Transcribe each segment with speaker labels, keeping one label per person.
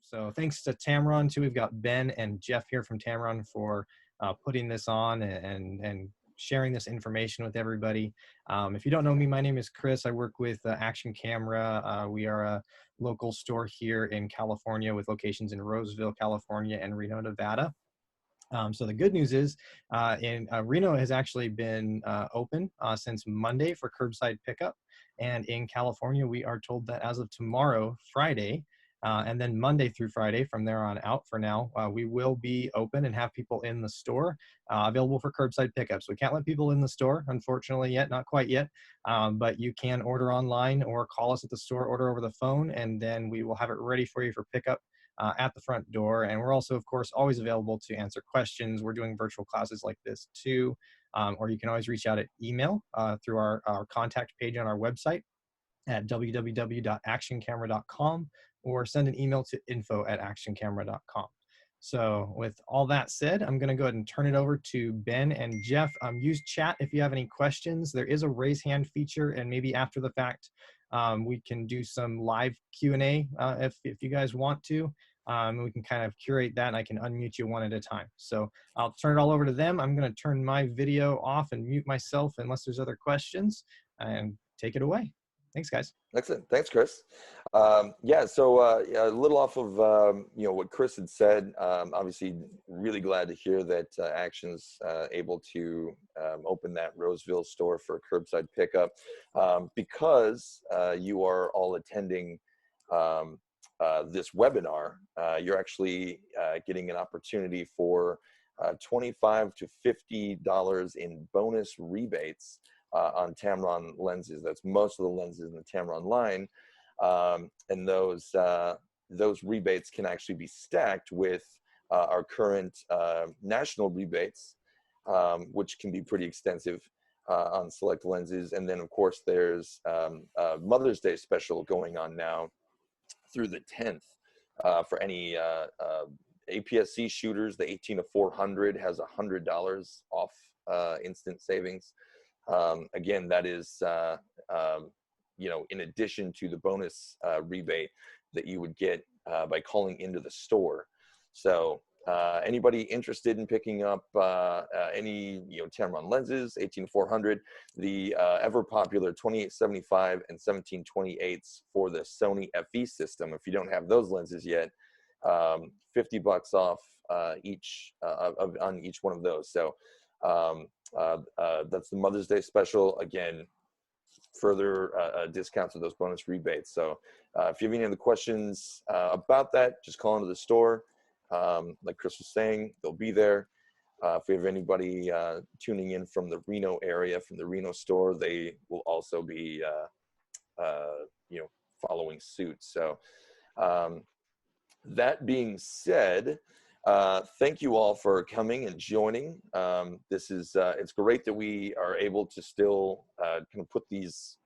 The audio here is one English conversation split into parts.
Speaker 1: So thanks to Tamron too. We've got Ben and Jeff here from Tamron for putting this on and sharing this information with everybody. If you don't know me, my name is Chris. I work with Action Camera. We are a local store here in California with locations in Roseville, California, and Reno, Nevada. So the good news is Reno has actually been open since Monday for curbside pickup. And in California, we are told that as of tomorrow, Friday, and then Monday through Friday from there on out for now, we will be open and have people in the store available for curbside pickups. We can't let people in the store, unfortunately, yet, not quite yet, but you can order online or call us at the store, order over the phone, and then we will have it ready for you for pickup at the front door. And we're also, of course, always available to answer questions. We're doing virtual classes like this too, or you can always reach out at email through our contact page on our website at www.actioncamera.com or send an email to info@actioncamera.com. So with all that said, I'm going to go ahead and turn it over to Ben and Jeff. Use chat if you have any questions. There is a raise hand feature, and maybe after the fact, we can do some live Q&A if you guys want to. We can kind of curate that, and I can unmute you one at a time. So I'll turn it all over to them. I'm going to turn my video off and mute myself unless there's other questions, and take it away. Thanks, guys.
Speaker 2: Excellent. Thanks, Chris. Yeah, so a little off of what Chris had said. Obviously, really glad to hear that Action's able to open that Roseville store for curbside pickup because you are all attending this webinar. You're actually getting an opportunity for $25 to $50 in bonus rebates on Tamron lenses. That's most of the lenses in the Tamron line, and those rebates can actually be stacked with our current national rebates, which can be pretty extensive on select lenses. And then, of course, there's a Mother's Day special going on now through the 10th for any APS-C shooters. The 18 to 400 has $100 off instant savings. Again, that is, in addition to the bonus rebate that you would get by calling into the store. So anybody interested in picking up any Tamron lenses, 18 to 400, the ever popular 2875 and 1728s for the Sony FE system. If you don't have those lenses yet, $50 off each on each one of those. So that's the Mother's Day special. Again, further discounts of those bonus rebates. So if you have any other questions about that, just call into the store. Like Chris was saying, they'll be there. If we have anybody tuning in from the Reno area, from the Reno store, they will also be following suit. So that being said, thank you all for coming and joining. This is it's great that we are able to still kind of put these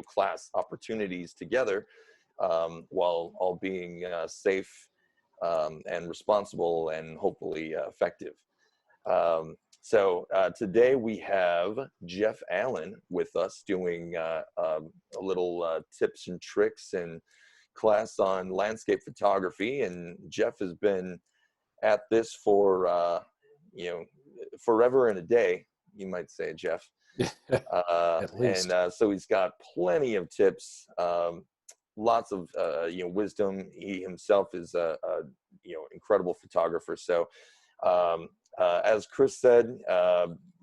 Speaker 2: class opportunities together while all being safe and responsible and hopefully effective. So today we have Jeff Allen with us doing a little tips and tricks and class on landscape photography. And Jeff has been at this for forever and a day, you might say, Jeff.
Speaker 3: At least.
Speaker 2: And so he's got plenty of tips, lots of wisdom. He himself is a incredible photographer. So as Chris said,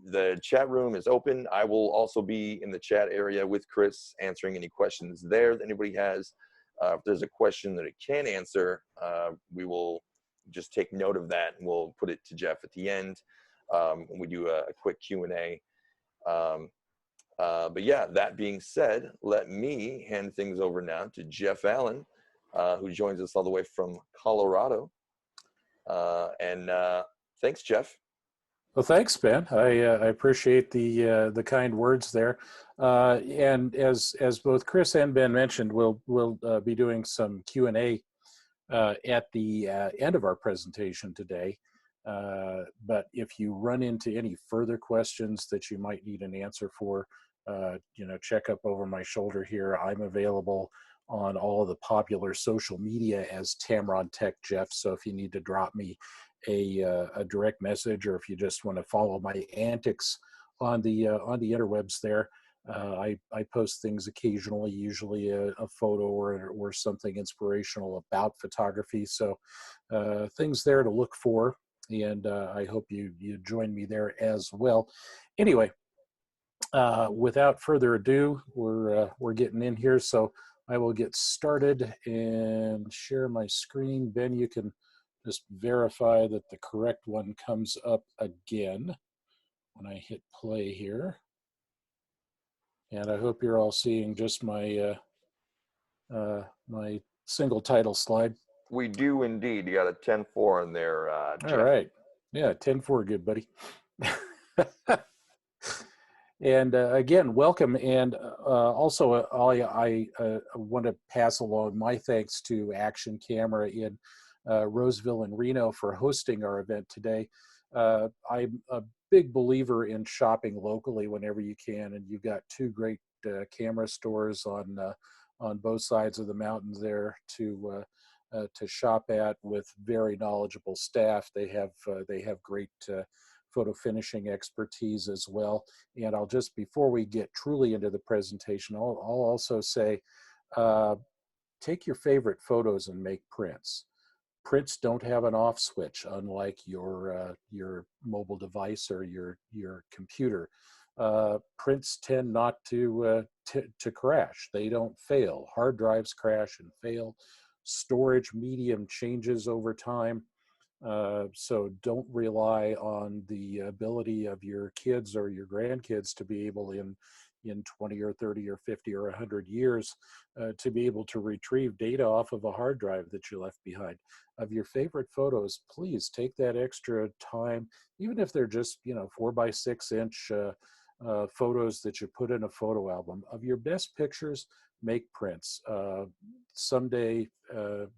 Speaker 2: the chat room is open. I will also be in the chat area with Chris, answering any questions there that anybody has. If there's a question that it can answer, we will just take note of that, and we'll put it to Jeff at the end when we do a quick Q&A. But yeah, that being said, let me hand things over now to Jeff Allen, who joins us all the way from Colorado. And thanks, Jeff.
Speaker 3: Well, thanks, Ben. I appreciate the kind words there. And as both Chris and Ben mentioned, we'll be doing some Q&A at the end of our presentation today. But if you run into any further questions that you might need an answer for, check up over my shoulder here. I'm available on all of the popular social media as Tamron Tech Jeff. So if you need to drop me a direct message, or if you just want to follow my antics on the interwebs there, I post things occasionally, usually a photo or something inspirational about photography. So things there to look for, and I hope you join me there as well. Anyway, without further ado, we're getting in here, so I will get started and share my screen. Ben, you can just verify that the correct one comes up again when I hit play here. And I hope you're all seeing just my my single title slide.
Speaker 2: We do indeed. You got a 10-4 in there, Jeff.
Speaker 3: All right. Yeah, 10-4, good buddy. And again, welcome. And also, I want to pass along my thanks to Action Camera in Roseville and Reno for hosting our event today. I'm a big believer in shopping locally whenever you can, and you've got two great camera stores on both sides of the mountains there to shop at with very knowledgeable staff. They have great photo finishing expertise as well. And I'll just, before we get truly into the presentation, I'll also say, take your favorite photos and make prints. Prints don't have an off switch, unlike your mobile device or your computer. Prints tend not to crash. They don't fail. Hard drives crash and fail. Storage medium changes over time. So don't rely on the ability of your kids or your grandkids to be able in 20 or 30 or 50 or 100 years to be able to retrieve data off of a hard drive that you left behind. Of your favorite photos, please take that extra time, even if they're just 4x6 inch photos that you put in a photo album. Of your best pictures, make prints. Someday,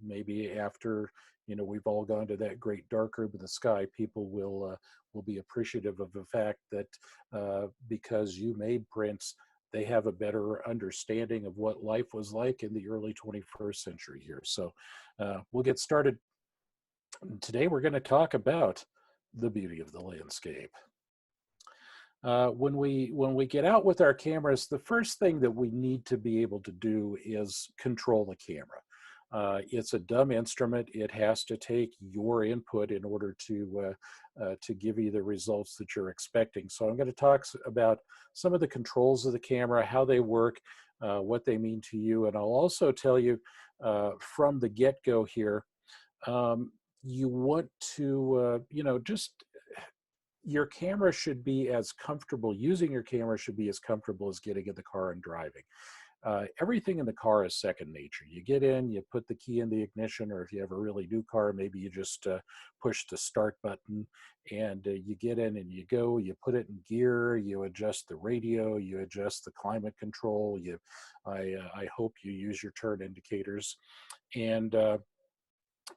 Speaker 3: maybe after we've all gone to that great dark room of the sky, people will be appreciative of the fact that because you made prints, they have a better understanding of what life was like in the early 21st century here. So we'll get started. Today we're going to talk about the beauty of the landscape. When we get out with our cameras, the first thing that we need to be able to do is control the camera. It's a dumb instrument. It has to take your input in order to give you the results that you're expecting. So I'm going to talk about some of the controls of the camera, how they work, what they mean to you, and I'll also tell you from the get-go here, you want to, your camera should be as comfortable, using your camera should be as comfortable as getting in the car and driving. Everything in the car is second nature. You get in, you put the key in the ignition, or if you have a really new car, maybe you just push the start button and you get in and you go, you put it in gear, you adjust the radio, you adjust the climate control, I hope you use your turn indicators. And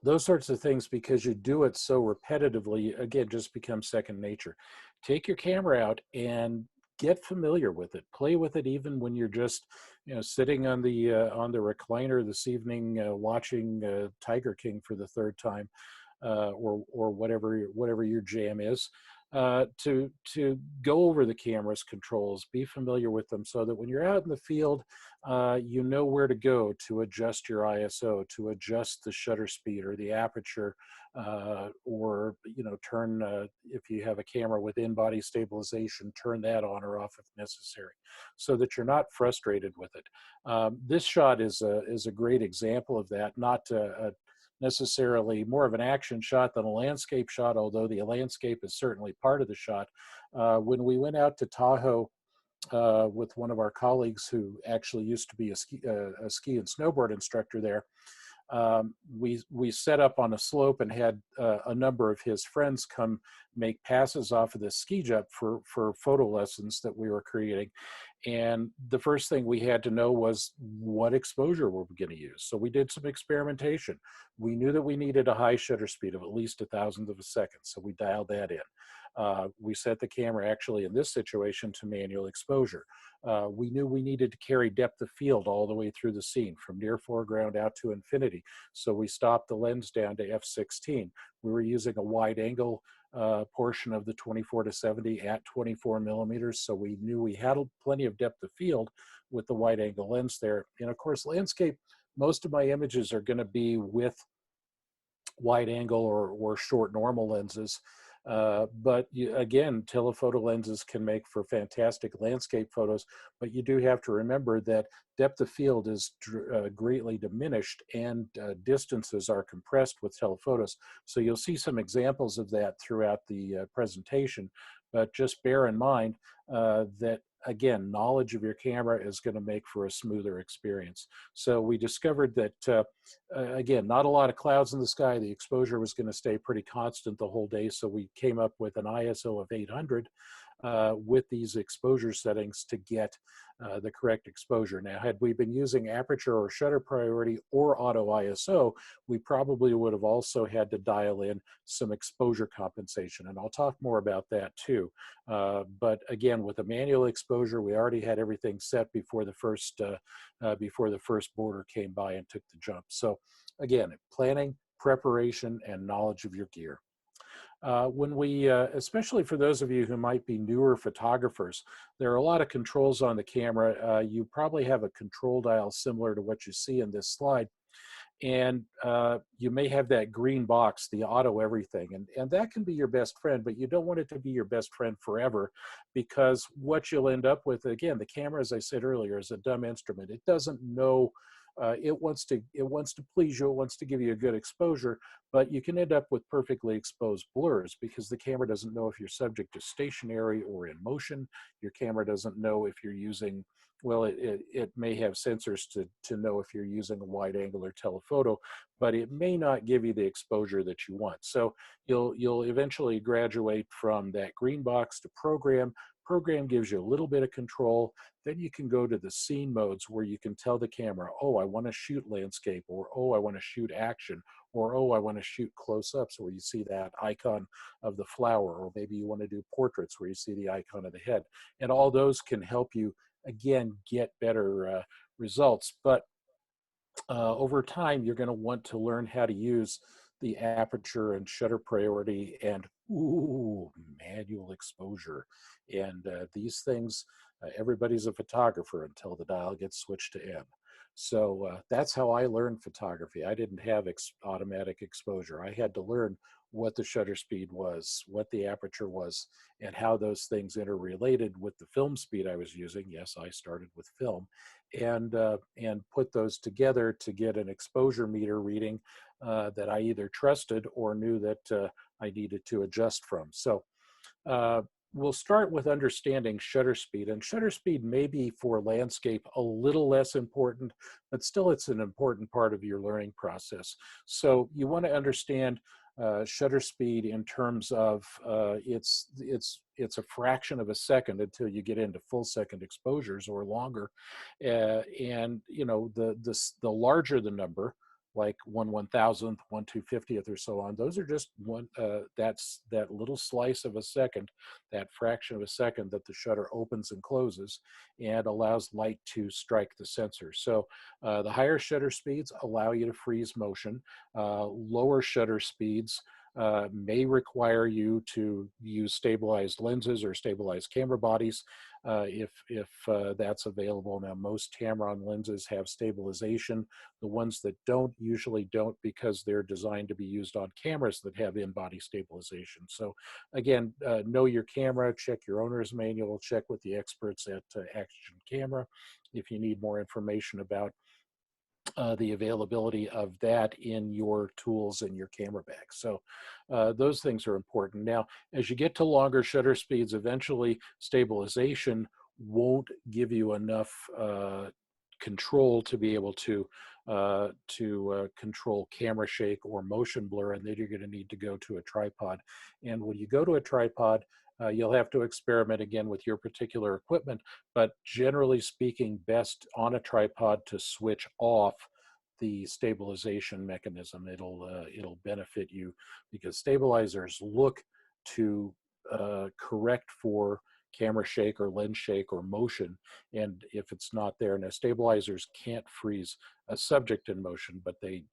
Speaker 3: those sorts of things, because you do it so repetitively, again, just becomes second nature. Take your camera out and get familiar with it. Play with it even when you're just, sitting on the recliner this evening, watching Tiger King for the third time, or whatever your jam is. To go over the camera's controls, be familiar with them, so that when you're out in the field, you know where to go to adjust your ISO, to adjust the shutter speed or the aperture, or turn, if you have a camera with in-body stabilization, turn that on or off if necessary, so that you're not frustrated with it. This shot is a great example of that. Not necessarily more of an action shot than a landscape shot, although the landscape is certainly part of the shot. When we went out to Tahoe with one of our colleagues who actually used to be a ski and snowboard instructor there, we set up on a slope and had a number of his friends come make passes off of the ski jump for photo lessons that we were creating. And the first thing we had to know was what exposure were we going to use. So we did some experimentation. We knew that we needed a high shutter speed of at least 1,000th of a second, so we dialed that in. We set the camera actually in this situation to manual exposure. We knew we needed to carry depth of field all the way through the scene from near foreground out to infinity. So we stopped the lens down to f/16. We were using a wide angle portion of the 24-70 at 24 millimeters. So we knew we had plenty of depth of field with the wide angle lens there. And of course, landscape, most of my images are going to be with wide angle or short normal lenses. But again, telephoto lenses can make for fantastic landscape photos, but you do have to remember that depth of field is greatly diminished and distances are compressed with telephotos. So you'll see some examples of that throughout the presentation, but just bear in mind that again, knowledge of your camera is going to make for a smoother experience. So we discovered that, again, not a lot of clouds in the sky. The exposure was going to stay pretty constant the whole day. So we came up with an ISO of 800 with these exposure settings to get the correct exposure. Now, had we been using aperture or shutter priority or auto ISO, we probably would have also had to dial in some exposure compensation. And I'll talk more about that too. But again, with a manual exposure, we already had everything set before the first border came by and took the jump. So again, planning, preparation, and knowledge of your gear. When we, especially for those of you who might be newer photographers, there are a lot of controls on the camera. You probably have a control dial similar to what you see in this slide. And you may have that green box, the auto everything, and that can be your best friend, but you don't want it to be your best friend forever, because what you'll end up with, again, the camera, as I said earlier, is a dumb instrument. It doesn't know, it wants to please you, it wants to give you a good exposure, but you can end up with perfectly exposed blurs because the camera doesn't know if your subject is stationary or in motion. Your camera doesn't know if you're using, well, it may have sensors to know if you're using a wide angle or telephoto, but it may not give you the exposure that you want. So you'll eventually graduate from that green box to program. Program gives you a little bit of control. Then you can go to the scene modes where you can tell the camera, oh, I want to shoot landscape, or oh, I want to shoot action, or oh, I want to shoot close-ups where you see that icon of the flower, or maybe you want to do portraits where you see the icon of the head. And all those can help you, again, get better results. But over time, you're going to want to learn how to use the aperture and shutter priority and manual exposure. And these things, everybody's a photographer until the dial gets switched to M. So that's how I learned photography. I didn't have automatic exposure. I had to learn what the shutter speed was, what the aperture was, and how those things interrelated with the film speed I was using. Yes, I started with film, and put those together to get an exposure meter reading that I either trusted or knew that I needed to adjust from. So we'll start with understanding shutter speed, and shutter speed may be for landscape a little less important, but still it's an important part of your learning process. So you want to understand shutter speed in terms of it's a fraction of a second until you get into full second exposures or longer, and you know the larger the number, like 1/1000th, 1/250th, or so on. Those are just one. That's that little slice of a second, that fraction of a second that the shutter opens and closes, and allows light to strike the sensor. So the higher shutter speeds allow you to freeze motion. Lower shutter speeds may require you to use stabilized lenses or stabilized camera bodies if that's available. Now, most Tamron lenses have stabilization. The ones that don't usually don't, because they're designed to be used on cameras that have in-body stabilization. So again, know your camera, check your owner's manual, check with the experts at Action Camera if you need more information about the availability of that in your tools in your camera bag. So those things are important. Now, as you get to longer shutter speeds, eventually stabilization won't give you enough control to be able to control camera shake or motion blur, and then you're going to need to go to a tripod. And when you go to a tripod, you'll have to experiment again with your particular equipment, but generally speaking, best on a tripod to switch off the stabilization mechanism. It'll benefit you because stabilizers look to correct for camera shake or lens shake or motion. And if it's not there, now stabilizers can't freeze a subject in motion, but they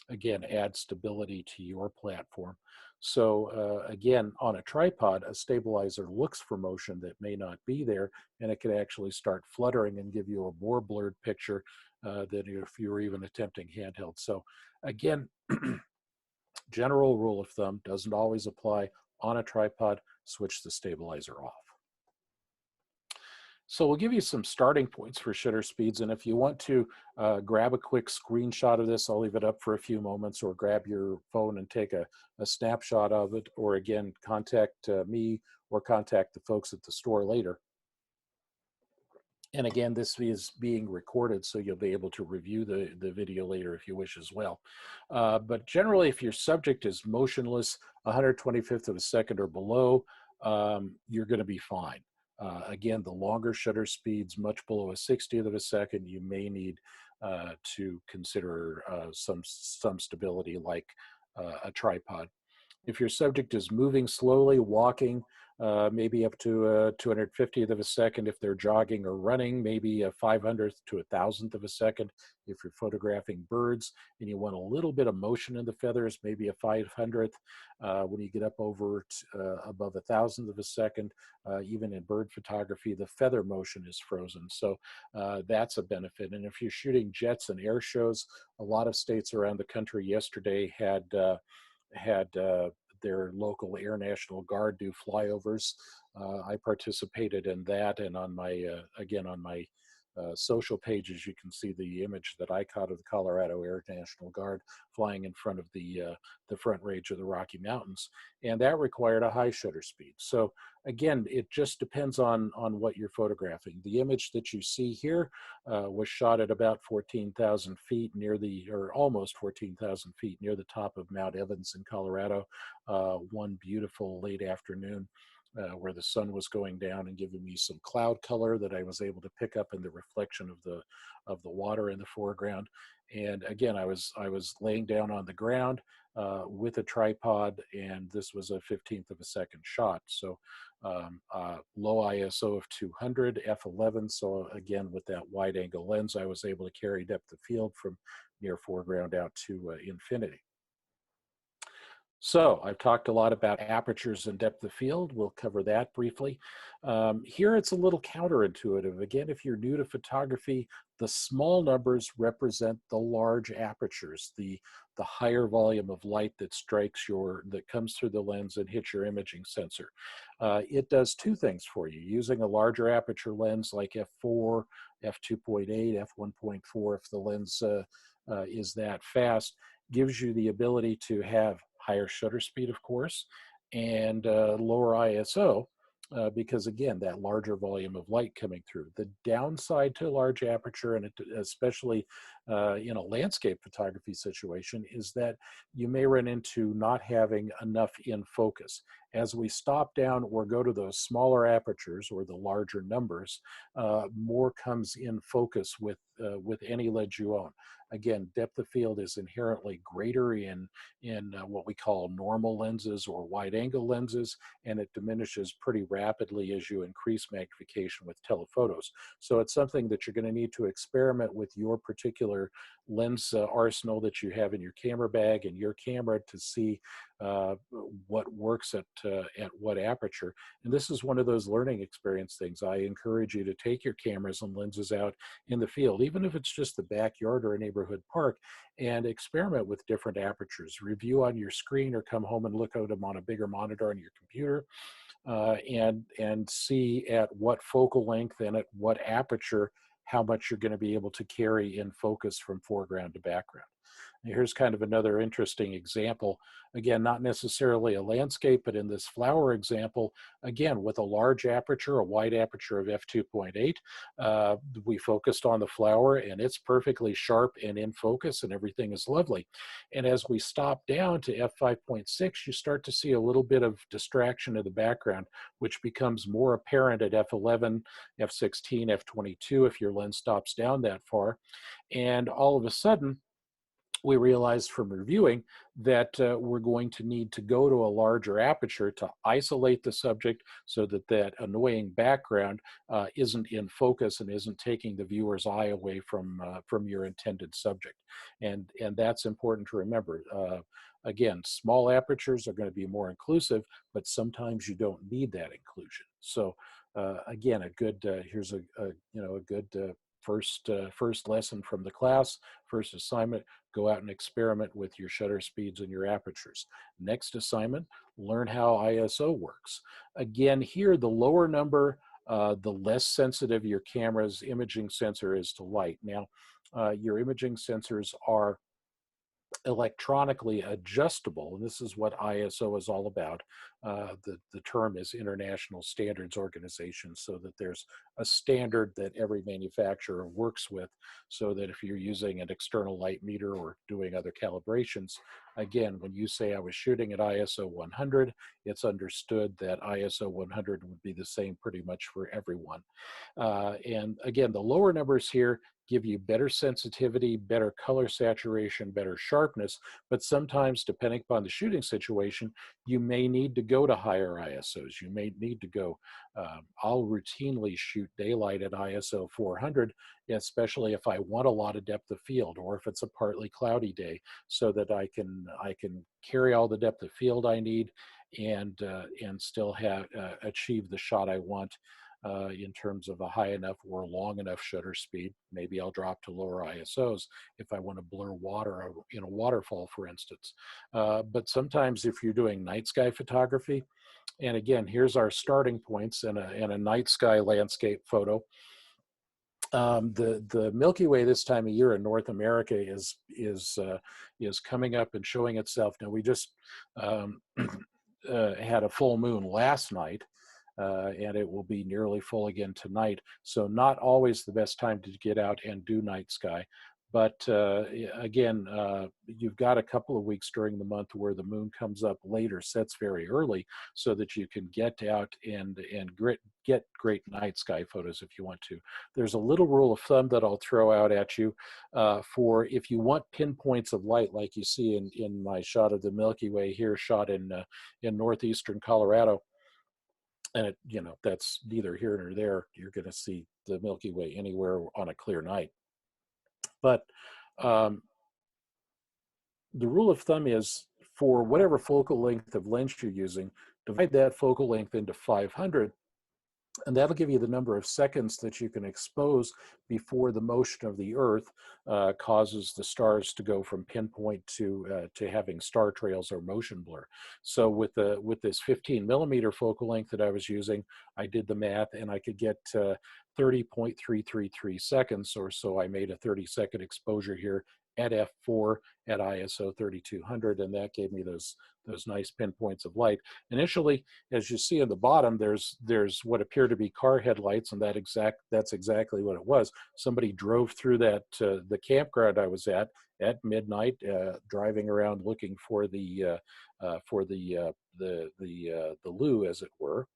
Speaker 3: again add stability to your platform. So again, on a tripod, a stabilizer looks for motion that may not be there, and it could actually start fluttering and give you a more blurred picture than if you were even attempting handheld. So again, general rule of thumb, doesn't always apply. On a tripod, switch the stabilizer off. So we'll give you some starting points for shutter speeds, and if you want to grab a quick screenshot of this, I'll leave it up for a few moments, or grab your phone and take a snapshot of it, or again, contact me or contact the folks at the store later. And again, this is being recorded, so you'll be able to review the video later if you wish as well. But generally, if your subject is motionless, 125th of a second or below, you're going to be fine. Again, the longer shutter speeds, much below a 60th of a second, you may need to consider some stability like a tripod. If your subject is moving slowly, walking, maybe up to a 250th of a second. If they're jogging or running, maybe a 500th to a 1000th of a second. If you're photographing birds and you want a little bit of motion in the feathers, maybe a 500th. When you get up over above 1000th of a second, even in bird photography, the feather motion is frozen. So that's a benefit. And if you're shooting jets and air shows, a lot of states around the country yesterday had their local Air National Guard do flyovers. I participated in that, and on my again on my social pages, you can see the image that I caught of the Colorado Air National Guard flying in front of the Front Range of the Rocky Mountains, and that required a high shutter speed. So again, it just depends on what you're photographing. The image that you see here was shot at about 14,000 feet near or almost 14,000 feet near the top of Mount Evans in Colorado. One beautiful late afternoon. Where the sun was going down and giving me some cloud color that I was able to pick up in the reflection of the water in the foreground. And again, I was laying down on the ground with a tripod, and this was a 15th of a second shot. So low ISO of 200, f11. So again, with that wide angle lens, I was able to carry depth of field from near foreground out to infinity. So I've talked a lot about apertures and depth of field. We'll cover that briefly. Here it's a little counterintuitive. Again, if you're new to photography, the small numbers represent the large apertures, the higher volume of light that that comes through the lens and hits your imaging sensor. It does two things for you. Using a larger aperture lens like f4, f2.8, f1.4, if the lens is that fast, gives you the ability to have higher shutter speed, of course, and lower ISO, because again, that larger volume of light coming through. The downside to large aperture, and especially in a landscape photography situation, is that you may run into not having enough in focus. As we stop down or go to those smaller apertures or the larger numbers, more comes in focus with any lens you own. Again, depth of field is inherently greater in what we call normal lenses or wide angle lenses, and it diminishes pretty rapidly as you increase magnification with telephotos. So it's something that you're going to need to experiment with your particular lens arsenal that you have in your camera bag and your camera to see what works at what aperture. And this is one of those learning experience things. I encourage you to take your cameras and lenses out in the field, even if it's just the backyard or a neighborhood park, and experiment with different apertures. Review on your screen or come home and look at them on a bigger monitor on your computer, and see at what focal length and at what aperture how much you're going to be able to carry in focus from foreground to background. Here's kind of another interesting example. Again, not necessarily a landscape, but in this flower example, again, with a large aperture, a wide aperture of f2.8, we focused on the flower and it's perfectly sharp and in focus and everything is lovely. And as we stop down to f5.6, you start to see a little bit of distraction in the background, which becomes more apparent at f11, f16, f22 if your lens stops down that far. And all of a sudden, we realized from reviewing that we're going to need to go to a larger aperture to isolate the subject so that that annoying background isn't in focus and isn't taking the viewer's eye away from your intended subject. And that's important to remember. Again, small apertures are going to be more inclusive, but sometimes you don't need that inclusion. So again, a good here's a good first lesson from the class, first assignment. Go out and experiment with your shutter speeds and your apertures. Next assignment, learn how ISO works. Again, here, the lower number, the less sensitive your camera's imaging sensor is to light. Now, your imaging sensors are electronically adjustable, and this is what ISO is all about. The term is International Standards Organization, so that there's a standard that every manufacturer works with, so that if you're using an external light meter or doing other calibrations, again, when you say I was shooting at ISO 100, it's understood that ISO 100 would be the same pretty much for everyone. And again, the lower numbers here give you better sensitivity, better color saturation, better sharpness, but sometimes, depending upon the shooting situation, you may need to go to higher ISOs. You may need to go, I'll routinely shoot daylight at ISO 400, especially if I want a lot of depth of field, or if it's a partly cloudy day, so that I can carry all the depth of field I need and still have achieve the shot I want. In terms of a high enough or long enough shutter speed. Maybe I'll drop to lower ISOs if I want to blur water in a waterfall, for instance. But sometimes if you're doing night sky photography, and again, here's our starting points in a night sky landscape photo. The Milky Way this time of year in North America is coming up and showing itself. Now, we just had a full moon last night, and it will be nearly full again tonight. So not always the best time to get out and do night sky. But again, you've got a couple of weeks during the month where the moon comes up later, sets very early, so that you can get out and get great night sky photos if you want to. There's a little rule of thumb that I'll throw out at you for if you want pinpoints of light, like you see in my shot of the Milky Way here, shot in northeastern Colorado. And that's neither here nor there. You're going to see the Milky Way anywhere on a clear night. But the rule of thumb is, for whatever focal length of lens you're using, divide that focal length into 500, and that'll give you the number of seconds that you can expose before the motion of the Earth causes the stars to go from pinpoint to having star trails or motion blur. So with this 15 millimeter focal length that I was using, I did the math and I could get 30.333 seconds, or so. I made a 30-second exposure here at f4 at ISO 3200, and that gave me those nice pinpoints of light. Initially, as you see in the bottom, there's what appear to be car headlights, and that's exactly what it was. Somebody drove through that the campground I was at midnight, driving around looking for the loo, as it were.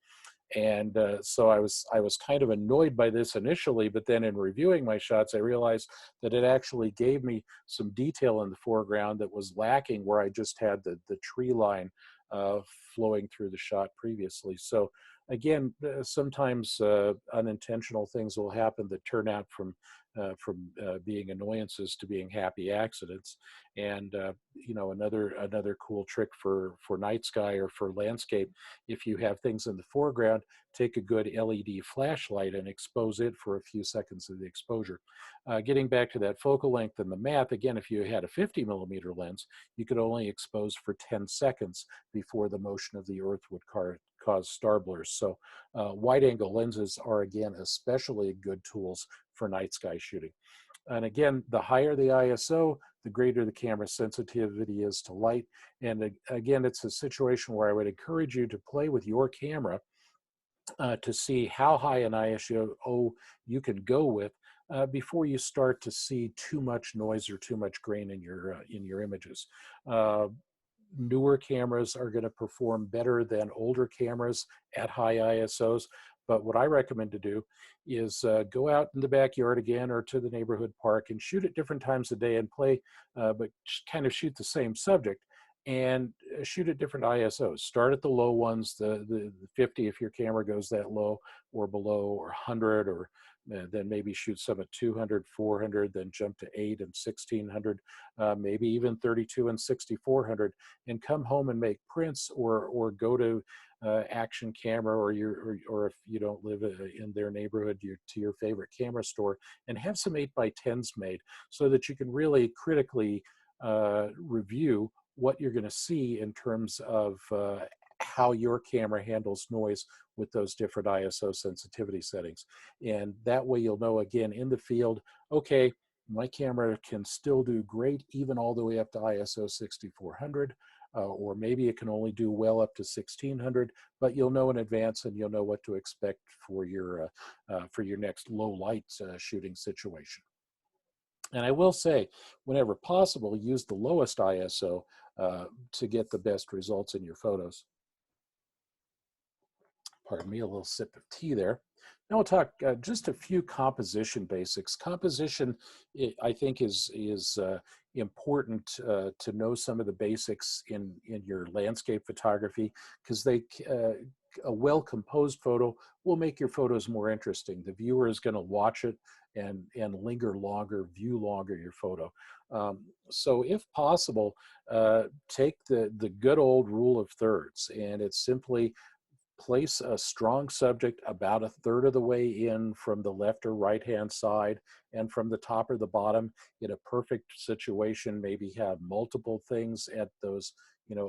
Speaker 3: And so I was kind of annoyed by this initially, but then in reviewing my shots, I realized that it actually gave me some detail in the foreground that was lacking where I just had the tree line flowing through the shot previously. So again, sometimes unintentional things will happen that turn out from being annoyances to being happy accidents. And another cool trick for night sky or for landscape, if you have things in the foreground, take a good LED flashlight and expose it for a few seconds of the exposure. Getting back to that focal length and the math, again, if you had a 50 millimeter lens, you could only expose for 10 seconds before the motion of the Earth would cause star blurs. So wide angle lenses are, again, especially good tools for night sky shooting. And again, the higher the ISO, the greater the camera sensitivity is to light. And again, it's a situation where I would encourage you to play with your camera to see how high an ISO you can go with before you start to see too much noise or too much grain in your images. Newer cameras are going to perform better than older cameras at high ISOs, But what I recommend to do is go out in the backyard again or to the neighborhood park and shoot at different times of day and play, but kind of shoot the same subject and shoot at different ISOs. Start at the low ones, the 50 if your camera goes that low or below, or 100, or then maybe shoot some at 200, 400, then jump to 8 and 1600, maybe even 32 and 6400, and come home and make prints, or go to Action Camera, or if you don't live in their neighborhood, to your favorite camera store, and have some 8x10s made so that you can really critically review what you're going to see in terms of how your camera handles noise with those different ISO sensitivity settings. And that way you'll know, again, in the field, okay, my camera can still do great even all the way up to ISO 6400, or maybe it can only do well up to 1600, but you'll know in advance and you'll know what to expect for your next low light shooting situation. And I will say, whenever possible, use the lowest ISO to get the best results in your photos. Pardon me, a little sip of tea there. Now we'll talk just a few composition basics. Composition, I think, is important to know some of the basics in your landscape photography, because a well-composed photo will make your photos more interesting. The viewer is going to watch it and linger longer, view longer your photo. So if possible, take the good old rule of thirds, and it's simply place a strong subject about a third of the way in from the left or right hand side, and from the top or the bottom in a perfect situation, maybe have multiple things at those,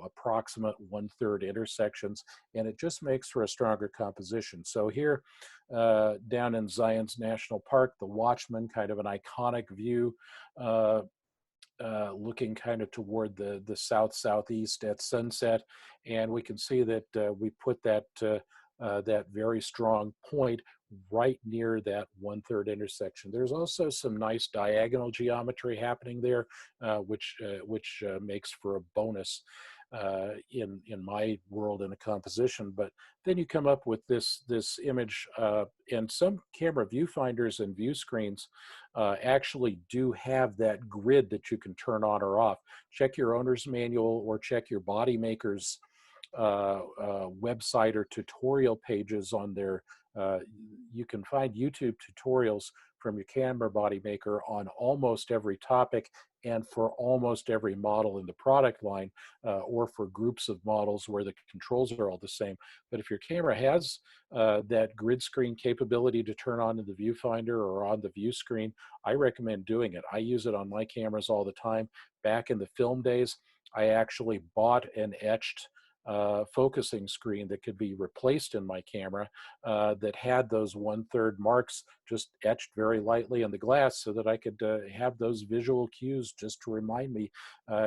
Speaker 3: approximate 1/3 intersections, and it just makes for a stronger composition. So here down in Zion's National Park, the Watchman, kind of an iconic view, looking kind of toward the southeast at sunset, and we can see that we put that that very strong point right near that 1/3 intersection. There's also some nice diagonal geometry happening there, which makes for a bonus in my world in a composition. But then you come up with this image, and some camera viewfinders and view screens actually do have that grid that you can turn on or off. Check your owner's manual or check your body maker's website or tutorial pages on their. You can find YouTube tutorials from your camera body maker on almost every topic and for almost every model in the product line, or for groups of models where the controls are all the same. But if your camera has that grid screen capability to turn on in the viewfinder or on the view screen, I recommend doing it. I use it on my cameras all the time. Back in the film days, I actually bought an etched focusing screen that could be replaced in my camera, that had those 1/3 marks just etched very lightly on the glass, so that I could have those visual cues just to remind me,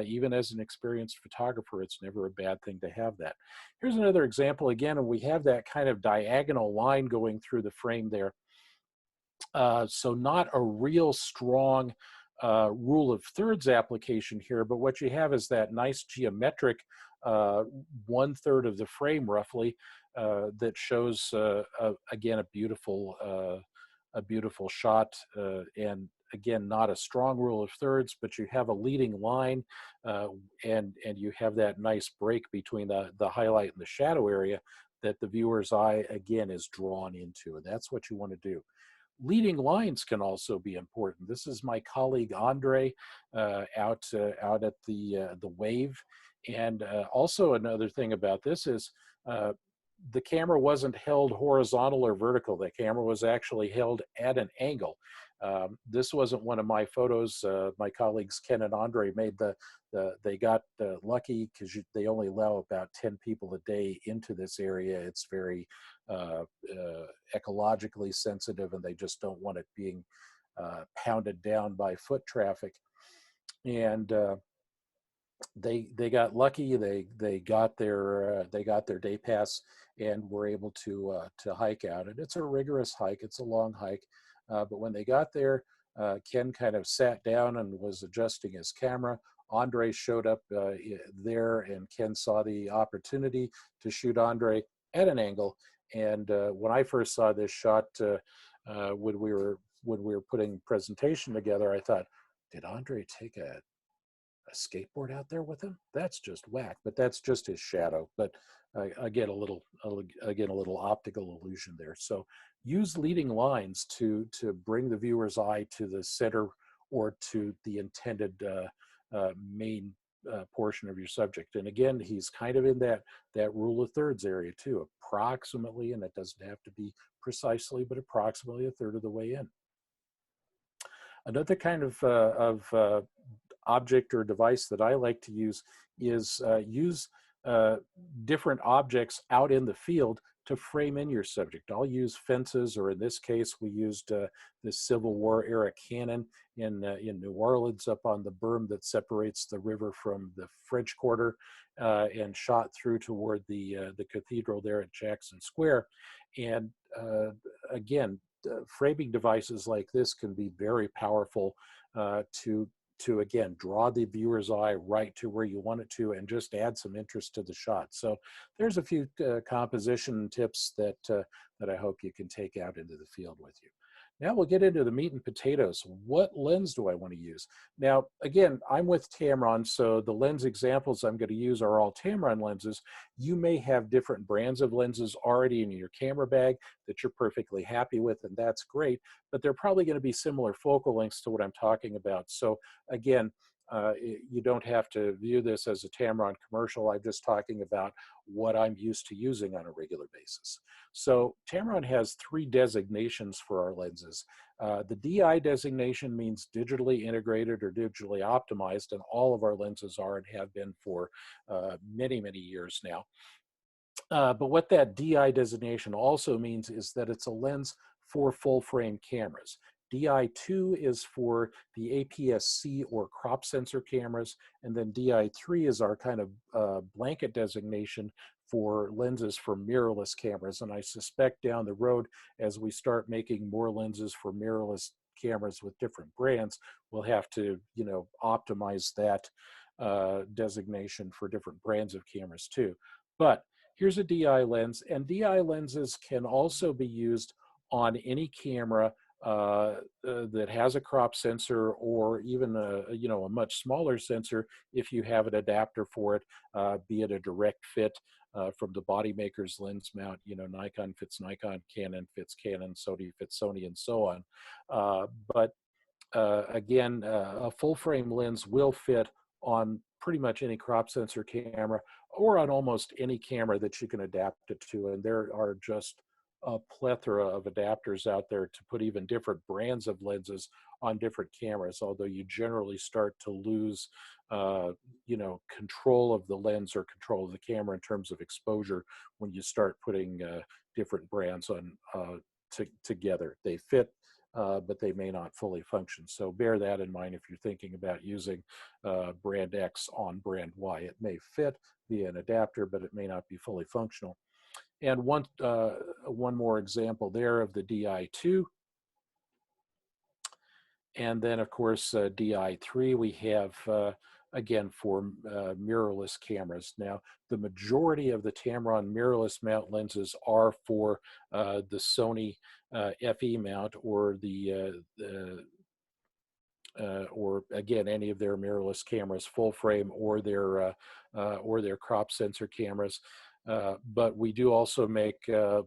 Speaker 3: even as an experienced photographer, it's never a bad thing to have that. Here's another example again, and we have that kind of diagonal line going through the frame there. So not a real strong rule of thirds application here, but what you have is that nice geometric 1/3 of the frame roughly, that shows again a beautiful shot, and again not a strong rule of thirds, but you have a leading line, and you have that nice break between the highlight and the shadow area that the viewer's eye again is drawn into, and that's what you want to do. Leading lines can also be important. This is my colleague Andre out at the Wave, and also another thing about this is the camera wasn't held horizontal or vertical. The camera was actually held at an angle. This wasn't one of my photos. My colleagues Ken and Andre made they got lucky because they only allow about 10 people a day into this area. It's very ecologically sensitive, and they just don't want it being pounded down by foot traffic. And they got lucky. They got their day pass and were able to hike out. And it's a rigorous hike. It's a long hike. But when they got there, Ken kind of sat down and was adjusting his camera. Andre showed up there, and Ken saw the opportunity to shoot Andre at an angle And when I first saw this shot, when we were putting presentation together, I thought, did Andre take a skateboard out there with him? That's just whack. But that's just his shadow. But again, a little optical illusion there. So use leading lines to bring the viewer's eye to the center or to the intended main portion of your subject. And again, he's kind of in that rule of thirds area too, approximately, and it doesn't have to be precisely, but approximately a third of the way in. Another kind of object or device that I like to use is use different objects out in the field to frame in your subject. I'll use fences, or in this case, we used this Civil War era cannon in New Orleans up on the berm that separates the river from the French Quarter, and shot through toward the cathedral there at Jackson Square. And again, framing devices like this can be very powerful to again draw the viewer's eye right to where you want it to, and just add some interest to the shot. So there's a few composition tips that that I hope you can take out into the field with you. Now we'll get into the meat and potatoes. What lens do I want to use? Now, again, I'm with Tamron, so the lens examples I'm going to use are all Tamron lenses. You may have different brands of lenses already in your camera bag that you're perfectly happy with, and that's great, but they're probably going to be similar focal lengths to what I'm talking about. So again, you don't have to view this as a Tamron commercial. I'm just talking about what I'm used to using on a regular basis. So Tamron has 3 designations for our lenses. The DI designation means digitally integrated or digitally optimized, and all of our lenses are and have been for many, many years now. But what that DI designation also means is that it's a lens for full frame cameras. DI2 is for the APS-C or crop sensor cameras, and then DI3 is our kind of blanket designation for lenses for mirrorless cameras. And I suspect down the road, as we start making more lenses for mirrorless cameras with different brands, we'll have to, you know, optimize that designation for different brands of cameras too. But here's a DI lens, and DI lenses can also be used on any camera that has a crop sensor, or even a much smaller sensor if you have an adapter for it, be it a direct fit from the body maker's lens mount. You know, Nikon fits Nikon, Canon fits Canon, Sony fits Sony, and so on. But again, a full frame lens will fit on pretty much any crop sensor camera, or on almost any camera that you can adapt it to. And there are just a plethora of adapters out there to put even different brands of lenses on different cameras, although you generally start to lose control of the lens or control of the camera in terms of exposure when you start putting different brands on together. They fit, but they may not fully function. So bear that in mind if you're thinking about using brand X on brand Y. It may fit via an adapter, but it may not be fully functional. And one more example there of the DI2. And then, of course, DI3 we have, again, for mirrorless cameras. Now, the majority of the Tamron mirrorless mount lenses are for the Sony FE mount, or or again, any of their mirrorless cameras, full frame, or their crop sensor cameras. But we do also make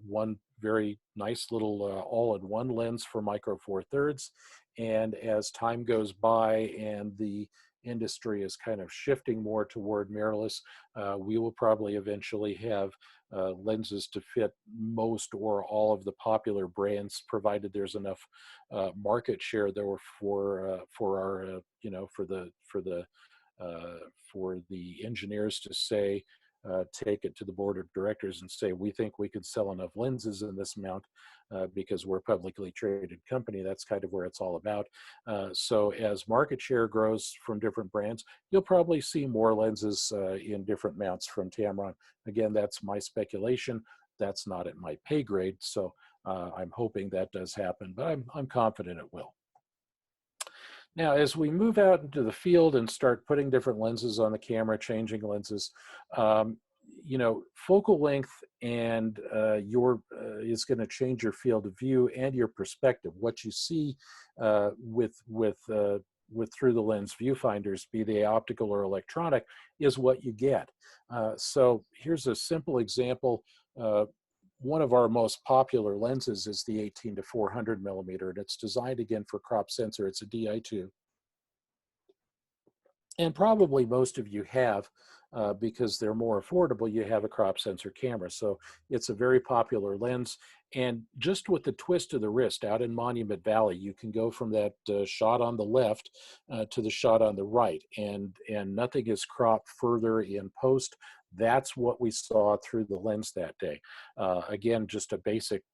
Speaker 3: one very nice little all-in-one lens for Micro Four Thirds. And as time goes by and the industry is kind of shifting more toward mirrorless, we will probably eventually have lenses to fit most or all of the popular brands, provided there's enough market share there for the engineers to say, take it to the board of directors and say, we think we could sell enough lenses in this mount because we're a publicly traded company. That's kind of where it's all about. So as market share grows from different brands, you'll probably see more lenses in different mounts from Tamron. Again, that's my speculation. That's not at my pay grade. So I'm hoping that does happen, but I'm confident it will. Now, as we move out into the field and start putting different lenses on the camera, changing lenses, you know, focal length and is going to change your field of view and your perspective. What you see with through the lens viewfinders, be they optical or electronic, is what you get. So here's a simple example. One of our most popular lenses is the 18 to 400 millimeter, and it's designed again for crop sensor. It's a DI2. And probably most of you have, because they're more affordable, you have a crop sensor camera. So it's a very popular lens. And just with the twist of the wrist out in Monument Valley, you can go from that shot on the left to the shot on the right. And nothing is cropped further in post. That's what we saw through the lens that day. Again, just a basic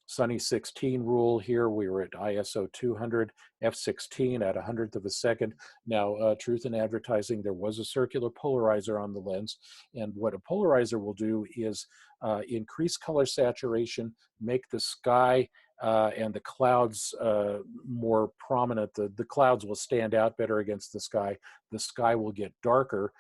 Speaker 3: Sunny 16 rule here. We were at ISO 200, f16 at 100th of a second. Now, truth in advertising, there was a circular polarizer on the lens. And what a polarizer will do is increase color saturation, make the sky and the clouds more prominent. The clouds will stand out better against the sky. The sky will get darker,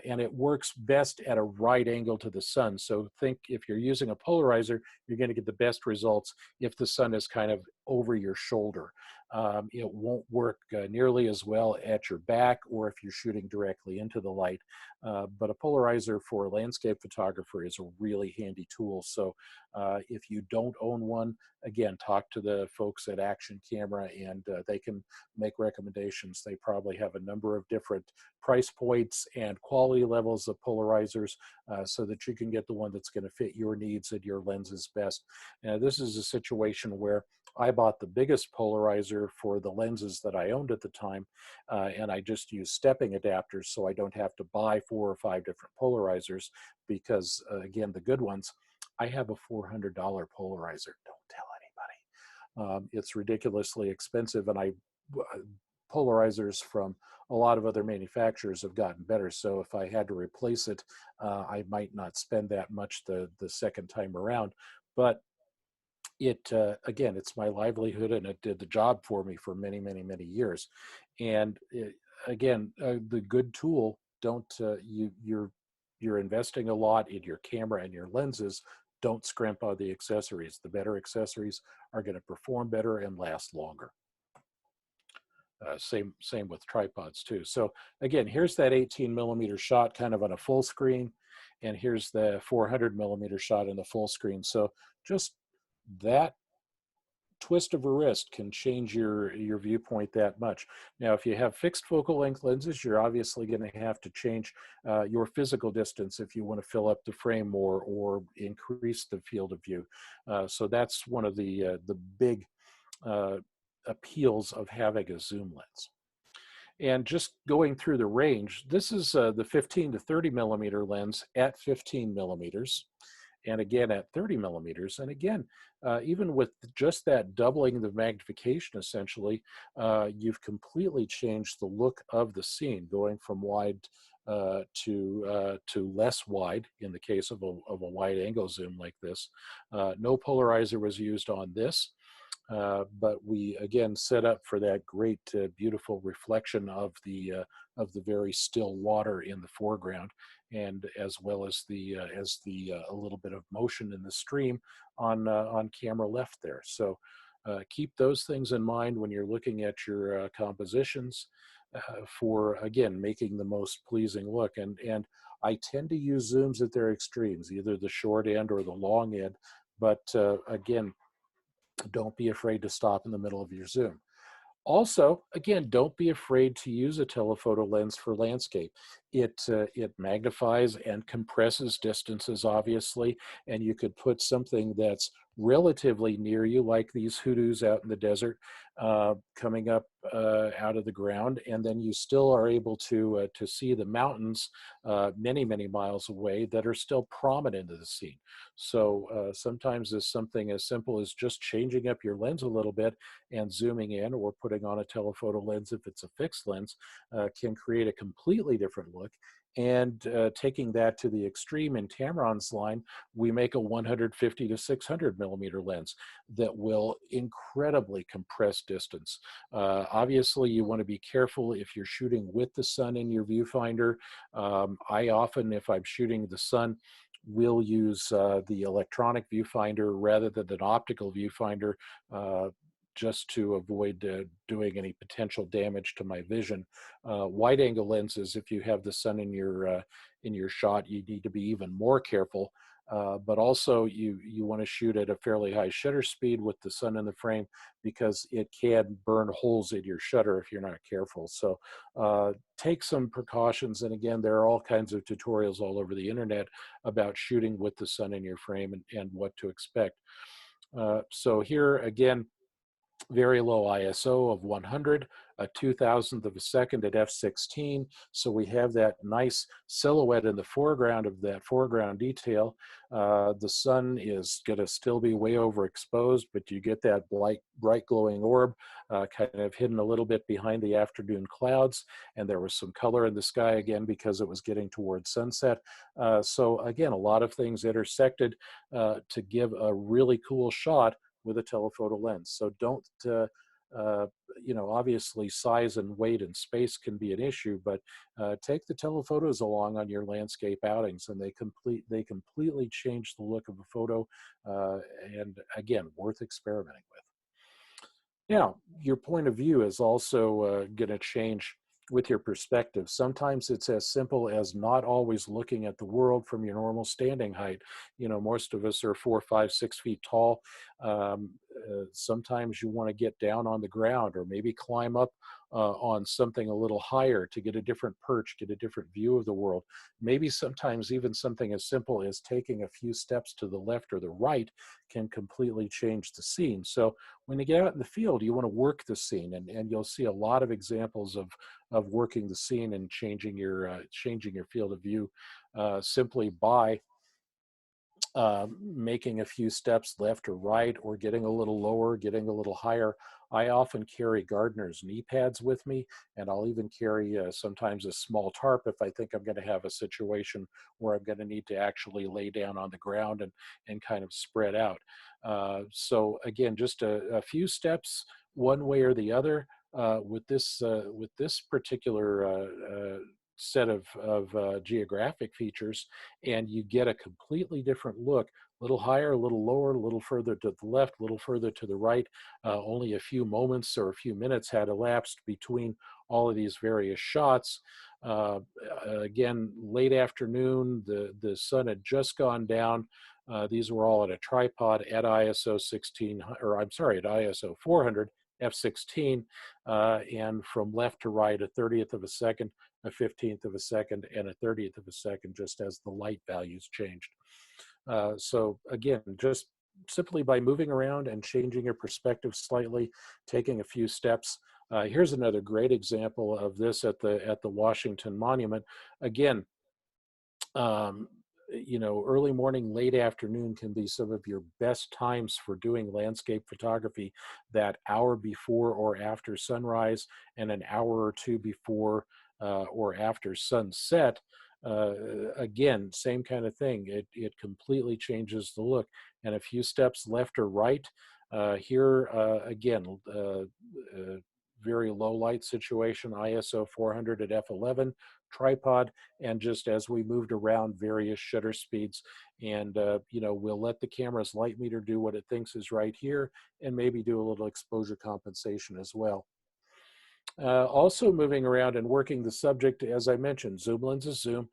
Speaker 3: and it works best at a right angle to the sun. So think if you're using a polarizer, you're going to get the best results if the sun is kind of over your shoulder. It won't work nearly as well at your back or if you're shooting directly into the light. But a polarizer for a landscape photographer is a really handy tool. So if you don't own one, again, talk to the folks at Action Camera and they can make recommendations. They probably have a number of different price points and quality levels of polarizers so that you can get the one that's going to fit your needs and your lenses best. Now, this is a situation where I bought the biggest polarizer for the lenses that I owned at the time, and I just use stepping adapters so I don't have to buy 4 or 5 different polarizers because, again, the good ones, I have a $400 polarizer. Don't tell anybody. It's ridiculously expensive, and polarizers from a lot of other manufacturers have gotten better. So if I had to replace it, I might not spend that much the second time around. But it again, it's my livelihood, and it did the job for me for many, many, many years. And again, the good tool, don't you're investing a lot in your camera and your lenses. Don't scrimp on the accessories. The better accessories are going to perform better and last longer. Same with tripods too. So again, here's that 18 millimeter shot kind of on a full screen, and here's the 400 millimeter shot in the full screen. So just that twist of a wrist can change your viewpoint that much. Now, if you have fixed focal length lenses, you're obviously going to have to change your physical distance if you want to fill up the frame more or increase the field of view. So that's one of the big appeals of having a zoom lens. And just going through the range, this is the 15 to 30 millimeter lens at 15 millimeters. And again at 30 millimeters. And again, even with just that doubling the magnification, essentially, you've completely changed the look of the scene, going from wide to less wide in the case of a wide angle zoom like this. No polarizer was used on this. But we again set up for that great, beautiful reflection of the very still water in the foreground, and as well as a little bit of motion in the stream on camera left there. So keep those things in mind when you're looking at your compositions for, again, making the most pleasing look. And I tend to use zooms at their extremes, either the short end or the long end. But again, don't be afraid to stop in the middle of your zoom. Also, again, don't be afraid to use a telephoto lens for landscape. It magnifies and compresses distances, obviously, and you could put something that's relatively near you, like these hoodoos out in the desert, coming up out of the ground, and then you still are able to see the mountains many, many miles away that are still prominent in the scene. So sometimes it's something as simple as just changing up your lens a little bit and zooming in, or putting on a telephoto lens if it's a fixed lens, can create a completely different look. And taking that to the extreme in Tamron's line, we make a 150 to 600 millimeter lens that will incredibly compress distance. Obviously, you want to be careful if you're shooting with the sun in your viewfinder. I often, if I'm shooting the sun, will use the electronic viewfinder rather than an optical viewfinder, just to avoid doing any potential damage to my vision. Wide angle lenses, if you have the sun in your shot, you need to be even more careful. But also you want to shoot at a fairly high shutter speed with the sun in the frame, because it can burn holes in your shutter if you're not careful. So take some precautions. And again, there are all kinds of tutorials all over the internet about shooting with the sun in your frame and what to expect. So here again, very low ISO of 100, a 2,000th of a second at f/16. So we have that nice silhouette in the foreground of that foreground detail. The sun is going to still be way overexposed, but you get that bright glowing orb kind of hidden a little bit behind the afternoon clouds. And there was some color in the sky again because it was getting towards sunset. So again, a lot of things intersected to give a really cool shot with a telephoto lens. So don't, obviously size and weight and space can be an issue, but take the telephotos along on your landscape outings, and they completely change the look of a photo, and again, worth experimenting with. Now, your point of view is also going to change with your perspective. Sometimes it's as simple as not always looking at the world from your normal standing height. Most of us are 4, 5, 6 feet tall. Sometimes you want to get down on the ground, or maybe climb up on something a little higher to get a different perch, get a different view of the world. Maybe sometimes even something as simple as taking a few steps to the left or the right can completely change the scene. So when you get out in the field, you want to work the scene, and you'll see a lot of examples of working the scene and changing your field of view simply by making a few steps left or right, or getting a little lower, getting a little higher. I often carry gardener's knee pads with me, and I'll even carry sometimes a small tarp if I think I'm going to have a situation where I'm going to need to actually lay down on the ground and kind of spread out. So again, just a few steps one way or the other with this particular set of geographic features, and you get a completely different look. A little higher, a little lower, a little further to the left, a little further to the right. Only a few moments or a few minutes had elapsed between all of these various shots. Again, late afternoon, the sun had just gone down. These were all at a tripod at ISO 16, or I'm sorry, at ISO 400, f/16, and from left to right, a 30th of a second, a 15th of a second, and a 30th of a second, just as the light values changed. So again, just simply by moving around and changing your perspective slightly, taking a few steps. Here's another great example of this at the Washington Monument. Again, early morning, late afternoon can be some of your best times for doing landscape photography. That hour before or after sunrise, and an hour or two before or after sunset. Again, same kind of thing. It completely changes the look. And a few steps left or right. Here, again, very low light situation, ISO 400 at f/11, tripod, and just as we moved around various shutter speeds, and we'll let the camera's light meter do what it thinks is right here, and maybe do a little exposure compensation as well. Also moving around and working the subject, as I mentioned, zoom lenses zoom,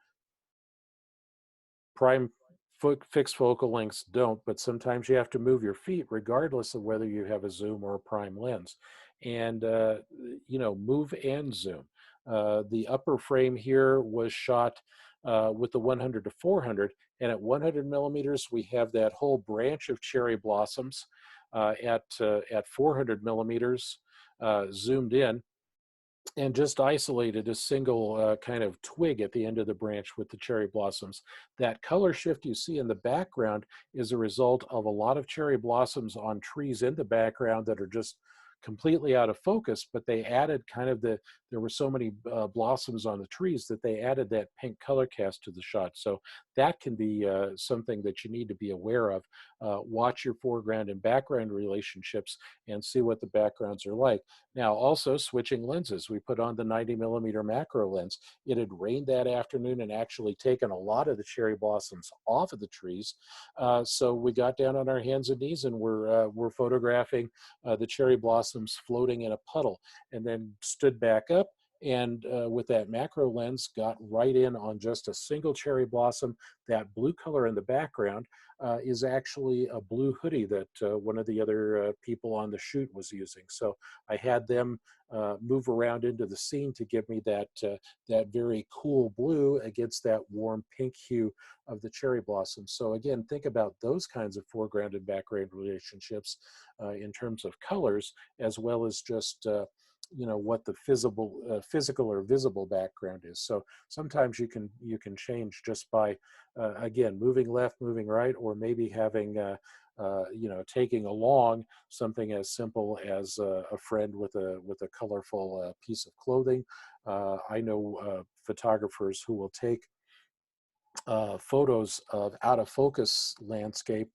Speaker 3: prime fixed focal lengths don't, but sometimes you have to move your feet regardless of whether you have a zoom or a prime lens. And, move and zoom. The upper frame here was shot with the 100 to 400, and at 100 millimeters, we have that whole branch of cherry blossoms. At 400 millimeters, zoomed in, and just isolated a single kind of twig at the end of the branch with the cherry blossoms. That color shift you see in the background is a result of a lot of cherry blossoms on trees in the background that are just completely out of focus, but they added kind of the there were so many blossoms on the trees that they added that pink color cast to the shot. So that can be something that you need to be aware of. Watch your foreground and background relationships and see what the backgrounds are like. Now, also switching lenses. We put on the 90mm macro lens. It had rained that afternoon and actually taken a lot of the cherry blossoms off of the trees. So we got down on our hands and knees and we're photographing the cherry blossoms floating in a puddle, and then stood back up and with that macro lens got right in on just a single cherry blossom. That blue color in the background is actually a blue hoodie that one of the other people on the shoot was using. So I had them move around into the scene to give me that that very cool blue against that warm pink hue of the cherry blossom. So again, think about those kinds of foreground and background relationships in terms of colors, as well as just what the physical or visible background is. So sometimes you can change just by again moving left, moving right, or maybe having taking along something as simple as a friend with a colorful piece of clothing. I know photographers who will take photos of out of focus landscape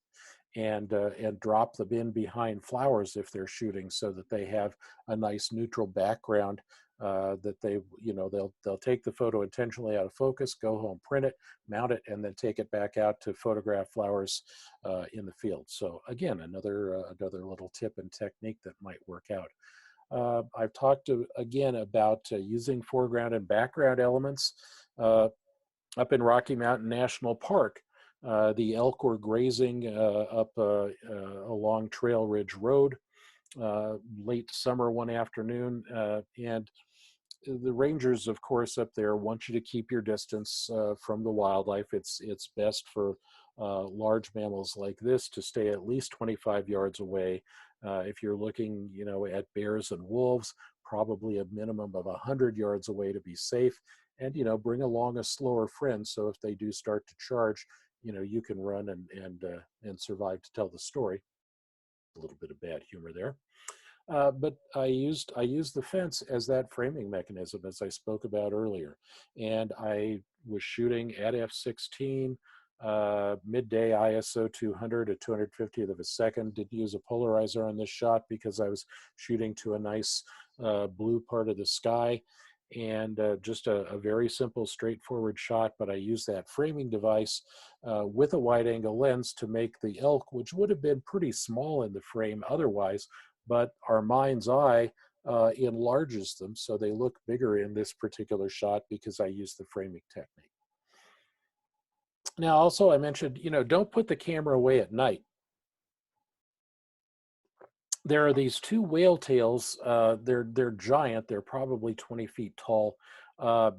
Speaker 3: and drop them in behind flowers if they're shooting, so that they have a nice neutral background. That they'll take the photo intentionally out of focus, go home, print it, mount it, and then take it back out to photograph flowers in the field. So again, another little tip and technique that might work out. I've talked again about using foreground and background elements. Up in Rocky Mountain National Park, the elk were grazing up along Trail Ridge Road late summer one afternoon, and the rangers, of course, up there want you to keep your distance from the wildlife. It's best for large mammals like this to stay at least 25 yards away. If you're looking, at bears and wolves, probably a minimum of 100 yards away to be safe. And bring along a slower friend, so if they do start to charge, you can run and survive to tell the story. A little bit of bad humor there. But I used the fence as that framing mechanism, as I spoke about earlier. And I was shooting at f/16, midday ISO 200 at 250th of a second. Didn't use a polarizer on this shot because I was shooting to a nice blue part of the sky. And just a very simple, straightforward shot, but I used that framing device with a wide-angle lens to make the elk, which would have been pretty small in the frame otherwise, but our mind's eye enlarges them so they look bigger in this particular shot because I used the framing technique. Now, also I mentioned, don't put the camera away at night. There are these two whale tails. They're giant. They're probably 20 feet tall,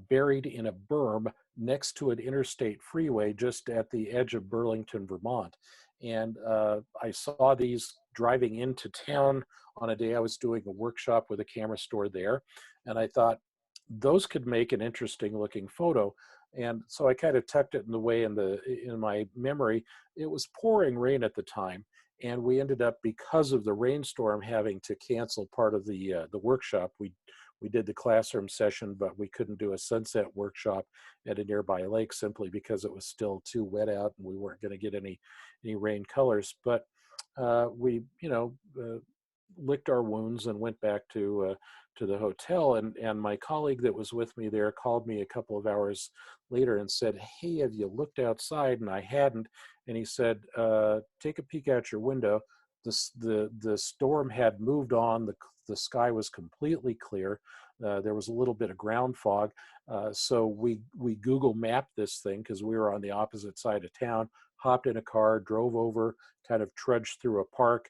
Speaker 3: buried in a berm next to an interstate freeway just at the edge of Burlington, Vermont. And I saw these driving into town on a day I was doing a workshop with a camera store there. And I thought those could make an interesting looking photo. And so I kind of tucked it in the way in my memory. It was pouring rain at the time. And we ended up, because of the rainstorm, having to cancel part of the workshop. We did the classroom session, but we couldn't do a sunset workshop at a nearby lake simply because it was still too wet out and we weren't going to get any rain colors. But we licked our wounds and went back to the hotel. And my colleague that was with me there called me a couple of hours later and said, "Hey, have you looked outside?" And I hadn't. And he said, "Take a peek out your window." The storm had moved on. The sky was completely clear. There was a little bit of ground fog. So we Google mapped this thing because we were on the opposite side of town, hopped in a car, drove over, kind of trudged through a park,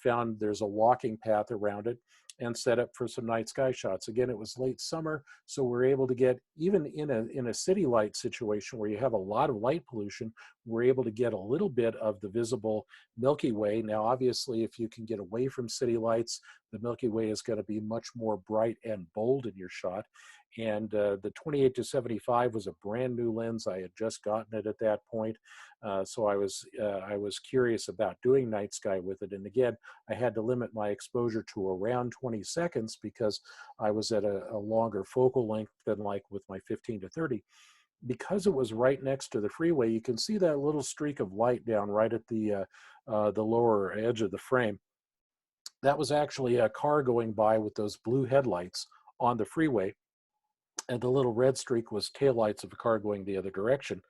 Speaker 3: found there's a walking path around it, and set up for some night sky shots. Again, it was late summer, so we're able to get, even in a city light situation where you have a lot of light pollution, we're able to get a little bit of the visible Milky Way. Now, obviously, if you can get away from city lights, the Milky Way is going to be much more bright and bold in your shot. And the 28 to 75 was a brand new lens. I had just gotten it at that point. So I was curious about doing night sky with it. And again, I had to limit my exposure to around 20 seconds because I was at a longer focal length than like with my 15 to 30. Because it was right next to the freeway, you can see that little streak of light down right at the lower edge of the frame. That was actually a car going by with those blue headlights on the freeway, and the little red streak was taillights of a car going the other direction.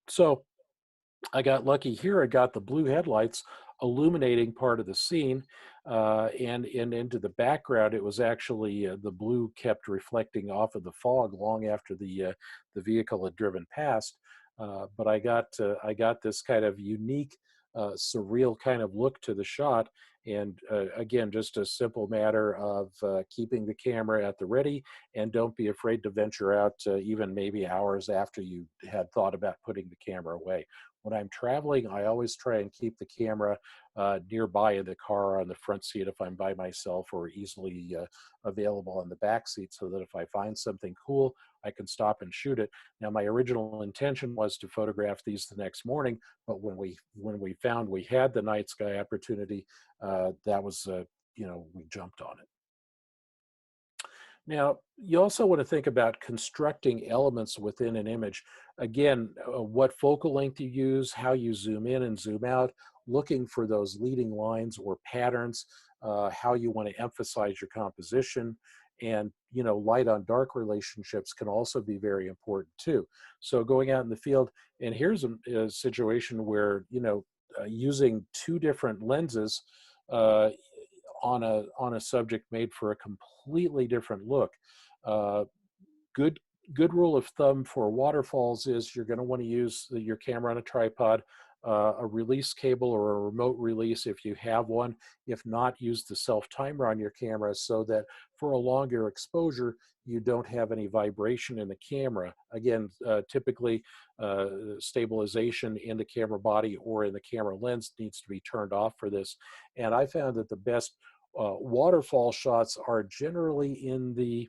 Speaker 3: So I got lucky here. I got the blue headlights illuminating part of the scene, and into the background, it was actually the blue kept reflecting off of the fog long after the vehicle had driven past. But I got this kind of unique, surreal kind of look to the shot. And again, just a simple matter of keeping the camera at the ready, and don't be afraid to venture out even maybe hours after you had thought about putting the camera away. When I'm traveling, I always try and keep the camera nearby in the car on the front seat if I'm by myself, or easily available on the back seat, so that if I find something cool, I can stop and shoot it. Now, my original intention was to photograph these the next morning, but when we found we had the night sky opportunity, that was we jumped on it. Now, you also want to think about constructing elements within an image. Again, what focal length you use, how you zoom in and zoom out, looking for those leading lines or patterns, how you want to emphasize your composition, and light on dark relationships can also be very important too. So going out in the field, and here's a situation where using two different lenses uh, on a subject made for a completely different look. Uh, good good rule of thumb for waterfalls is you're going to want to use your camera on a tripod, a release cable or a remote release if you have one. If not, use the self timer on your camera so that for a longer exposure you don't have any vibration in the camera. Again, typically stabilization in the camera body or in the camera lens needs to be turned off for this. And I found that the best waterfall shots are generally in the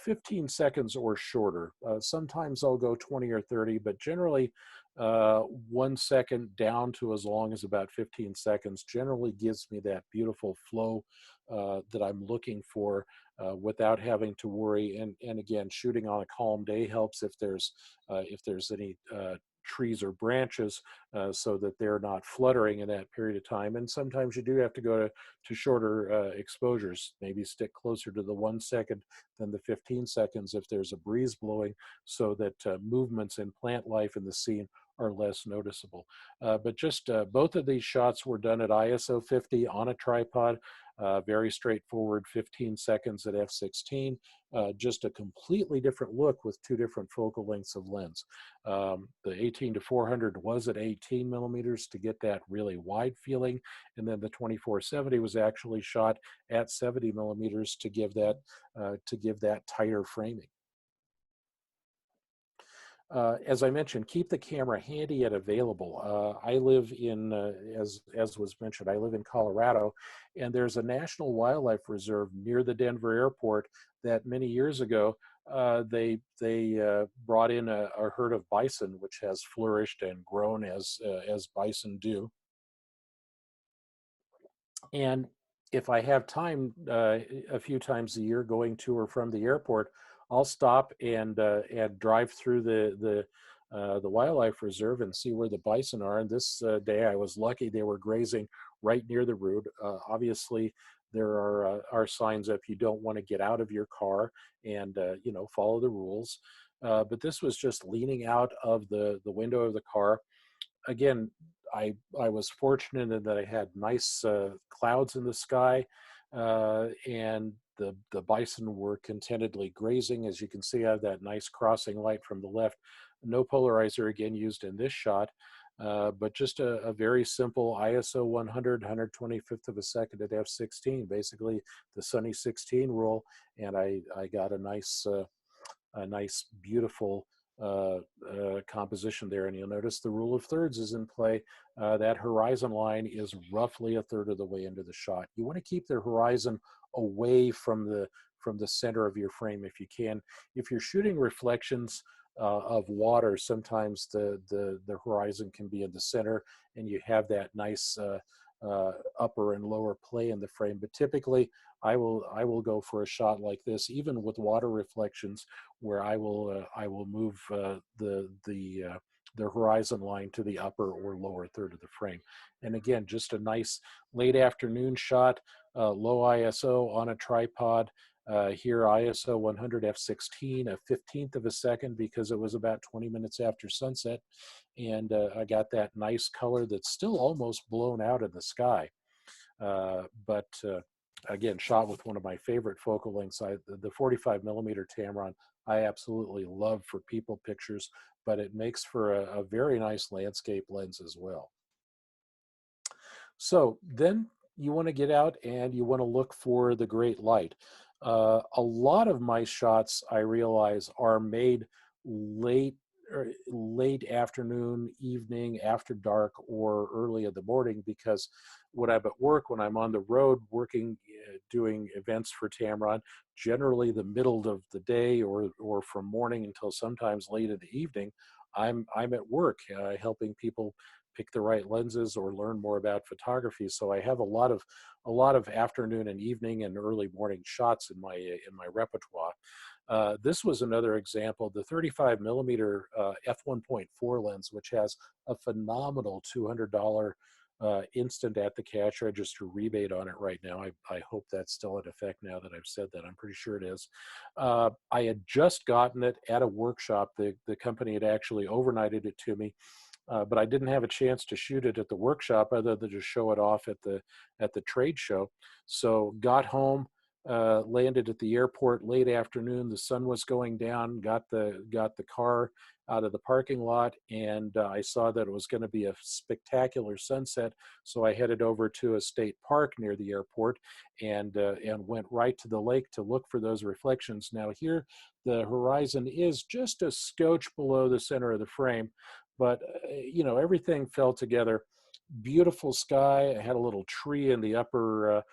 Speaker 3: 15 seconds or shorter. Sometimes I'll go 20 or 30, but generally 1 second down to as long as about 15 seconds generally gives me that beautiful flow that I'm looking for without having to worry. And again, shooting on a calm day helps if there's any trees or branches so that they're not fluttering in that period of time. And sometimes you do have to go to shorter exposures, maybe stick closer to the 1 second than the 15 seconds if there's a breeze blowing, so that movements in plant life in the scene are less noticeable. But just both of these shots were done at ISO 50 on a tripod, very straightforward, 15 seconds at f/16, just a completely different look with two different focal lengths of lens. The 18 to 400 was at 18 millimeters to get that really wide feeling, and then the 2470 was actually shot at 70 millimeters to give that tighter framing. As I mentioned, keep the camera handy and available. I live in, as was mentioned, I live in Colorado, and there's a national wildlife reserve near the Denver airport that many years ago they brought in a herd of bison, which has flourished and grown as bison do. And if I have time, a few times a year going to or from the airport, I'll stop and drive through the wildlife reserve and see where the bison are. And this day I was lucky; they were grazing right near the road. Obviously, there are signs up. You don't want to get out of your car and follow the rules. But this was just leaning out of the window of the car. Again, I was fortunate in that I had nice clouds in the sky, and the bison were contentedly grazing. As you can see, I have that nice crossing light from the left. No polarizer again used in this shot, but just a very simple ISO 100, 125th of a second at f/16, basically the Sunny 16 rule, and I got a nice beautiful composition there. And you'll notice the rule of thirds is in play. That horizon line is roughly a third of the way into the shot. You want to keep the horizon away from the center of your frame if you can. If you're shooting reflections of water, sometimes the horizon can be in the center, and you have that nice upper and lower play in the frame. But typically, I will go for a shot like this, even with water reflections, where I will move the horizon line to the upper or lower third of the frame. And again, just a nice late afternoon shot, low ISO on a tripod. Here ISO 100 f16, a 15th of a second, because it was about 20 minutes after sunset, and I got that nice color that's still almost blown out in the sky. But again, shot with one of my favorite focal lengths, the 45 millimeter Tamron. I absolutely love for people pictures, but it makes for a very nice landscape lens as well. So then you want to get out and you want to look for the great light. A lot of my shots, I realize, are made late afternoon, evening, after dark, or early in the morning, because when I'm at work, when I'm on the road working, doing events for Tamron, generally the middle of the day or from morning until sometimes late in the evening, I'm at work helping people pick the right lenses or learn more about photography. So I have a lot of afternoon and evening and early morning shots in my repertoire. This was another example, the 35 millimeter f1.4 lens, which has a phenomenal $200 instant at the cash register rebate on it right now. I hope that's still in effect now that I've said that. I'm pretty sure it is. I had just gotten it at a workshop. The company had actually overnighted it to me. But I didn't have a chance to shoot it at the workshop other than to show it off at the trade show. So got home, landed at the airport late afternoon. The sun was going down. Got the car out of the parking lot, and I saw that it was going to be a spectacular sunset. So I headed over to a state park near the airport and went right to the lake to look for those reflections. Now here, the horizon is just a scotch below the center of the frame, but everything fell together. Beautiful sky. I had a little tree in the upper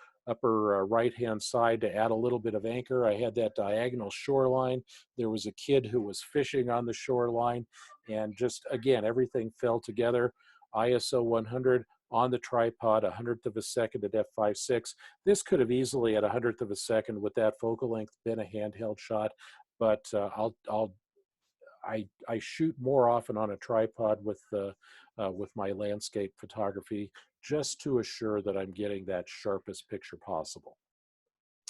Speaker 3: right hand side to add a little bit of anchor. I had that diagonal shoreline. There was a kid who was fishing on the shoreline, and just again, everything fell together. ISO 100 on the tripod, 100th of a second at f5.6. This could have easily at 100th of a second with that focal length been a handheld shot, but I shoot more often on a tripod with my landscape photography, just to assure that I'm getting that sharpest picture possible.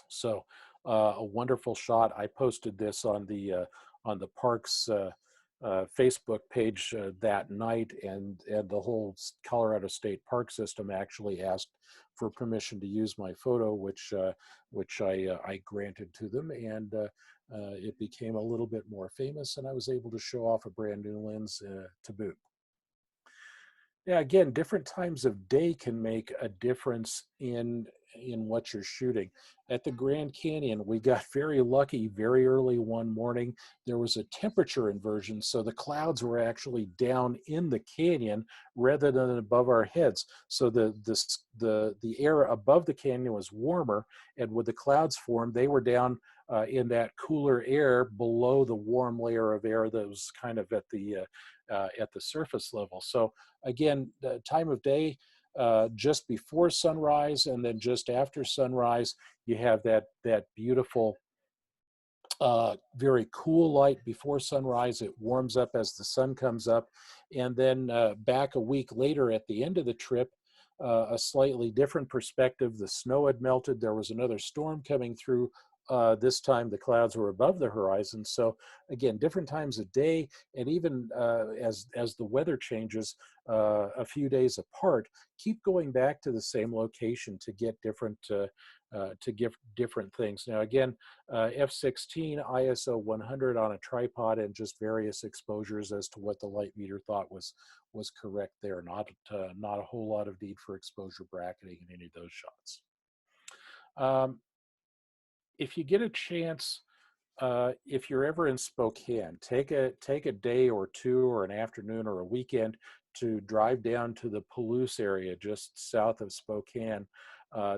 Speaker 3: So a wonderful shot. I posted this on the park's Facebook page that night, and the whole Colorado State Park System actually asked for permission to use my photo, which I granted to them, and it became a little bit more famous, and I was able to show off a brand new lens to boot. Yeah, again, different times of day can make a difference in what you're shooting. At the Grand Canyon, we got very lucky very early one morning. There was a temperature inversion, so the clouds were actually down in the canyon rather than above our heads. So the air above the canyon was warmer, and when the clouds formed, they were down in that cooler air below the warm layer of air that was kind of at the surface level. So again, the time of day, just before sunrise and then just after sunrise, you have that beautiful, very cool light before sunrise. It warms up as the sun comes up. And then back a week later at the end of the trip, a slightly different perspective. The snow had melted. There was another storm coming through. This time the clouds were above the horizon. So again, different times of day, and even as the weather changes a few days apart, keep going back to the same location to get different different things. Now again, f16 ISO 100 on a tripod, and just various exposures as to what the light meter thought was correct there. Not a whole lot of need for exposure bracketing in any of those shots. If you get a chance if you're ever in Spokane, take a day or two or an afternoon or a weekend to drive down to the Palouse area just south of Spokane.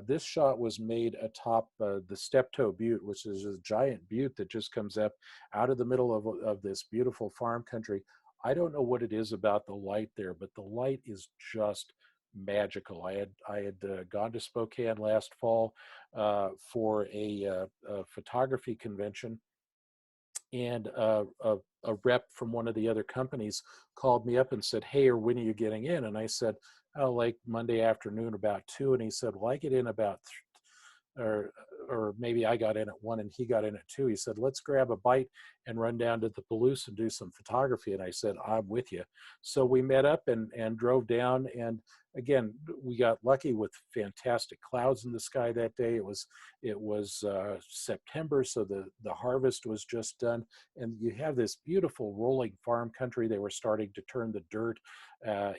Speaker 3: This shot was made atop the Steptoe Butte, which is a giant butte that just comes up out of the middle of this beautiful farm country. I don't know what it is about the light there, but the light is just magical. I had gone to Spokane last fall for a photography convention, and a rep from one of the other companies called me up and said, "Hey, or when are you getting in?" And I said, "Oh, like Monday afternoon about 2." And he said, "Well, I get in about or maybe I got in at 1 and he got in at 2. He said, "Let's grab a bite and run down to the Palouse and do some photography." And I said, "I'm with you." So we met up and drove down. And again, we got lucky with fantastic clouds in the sky that day. It was September, so the harvest was just done. And you have this beautiful rolling farm country. They were starting to turn the dirt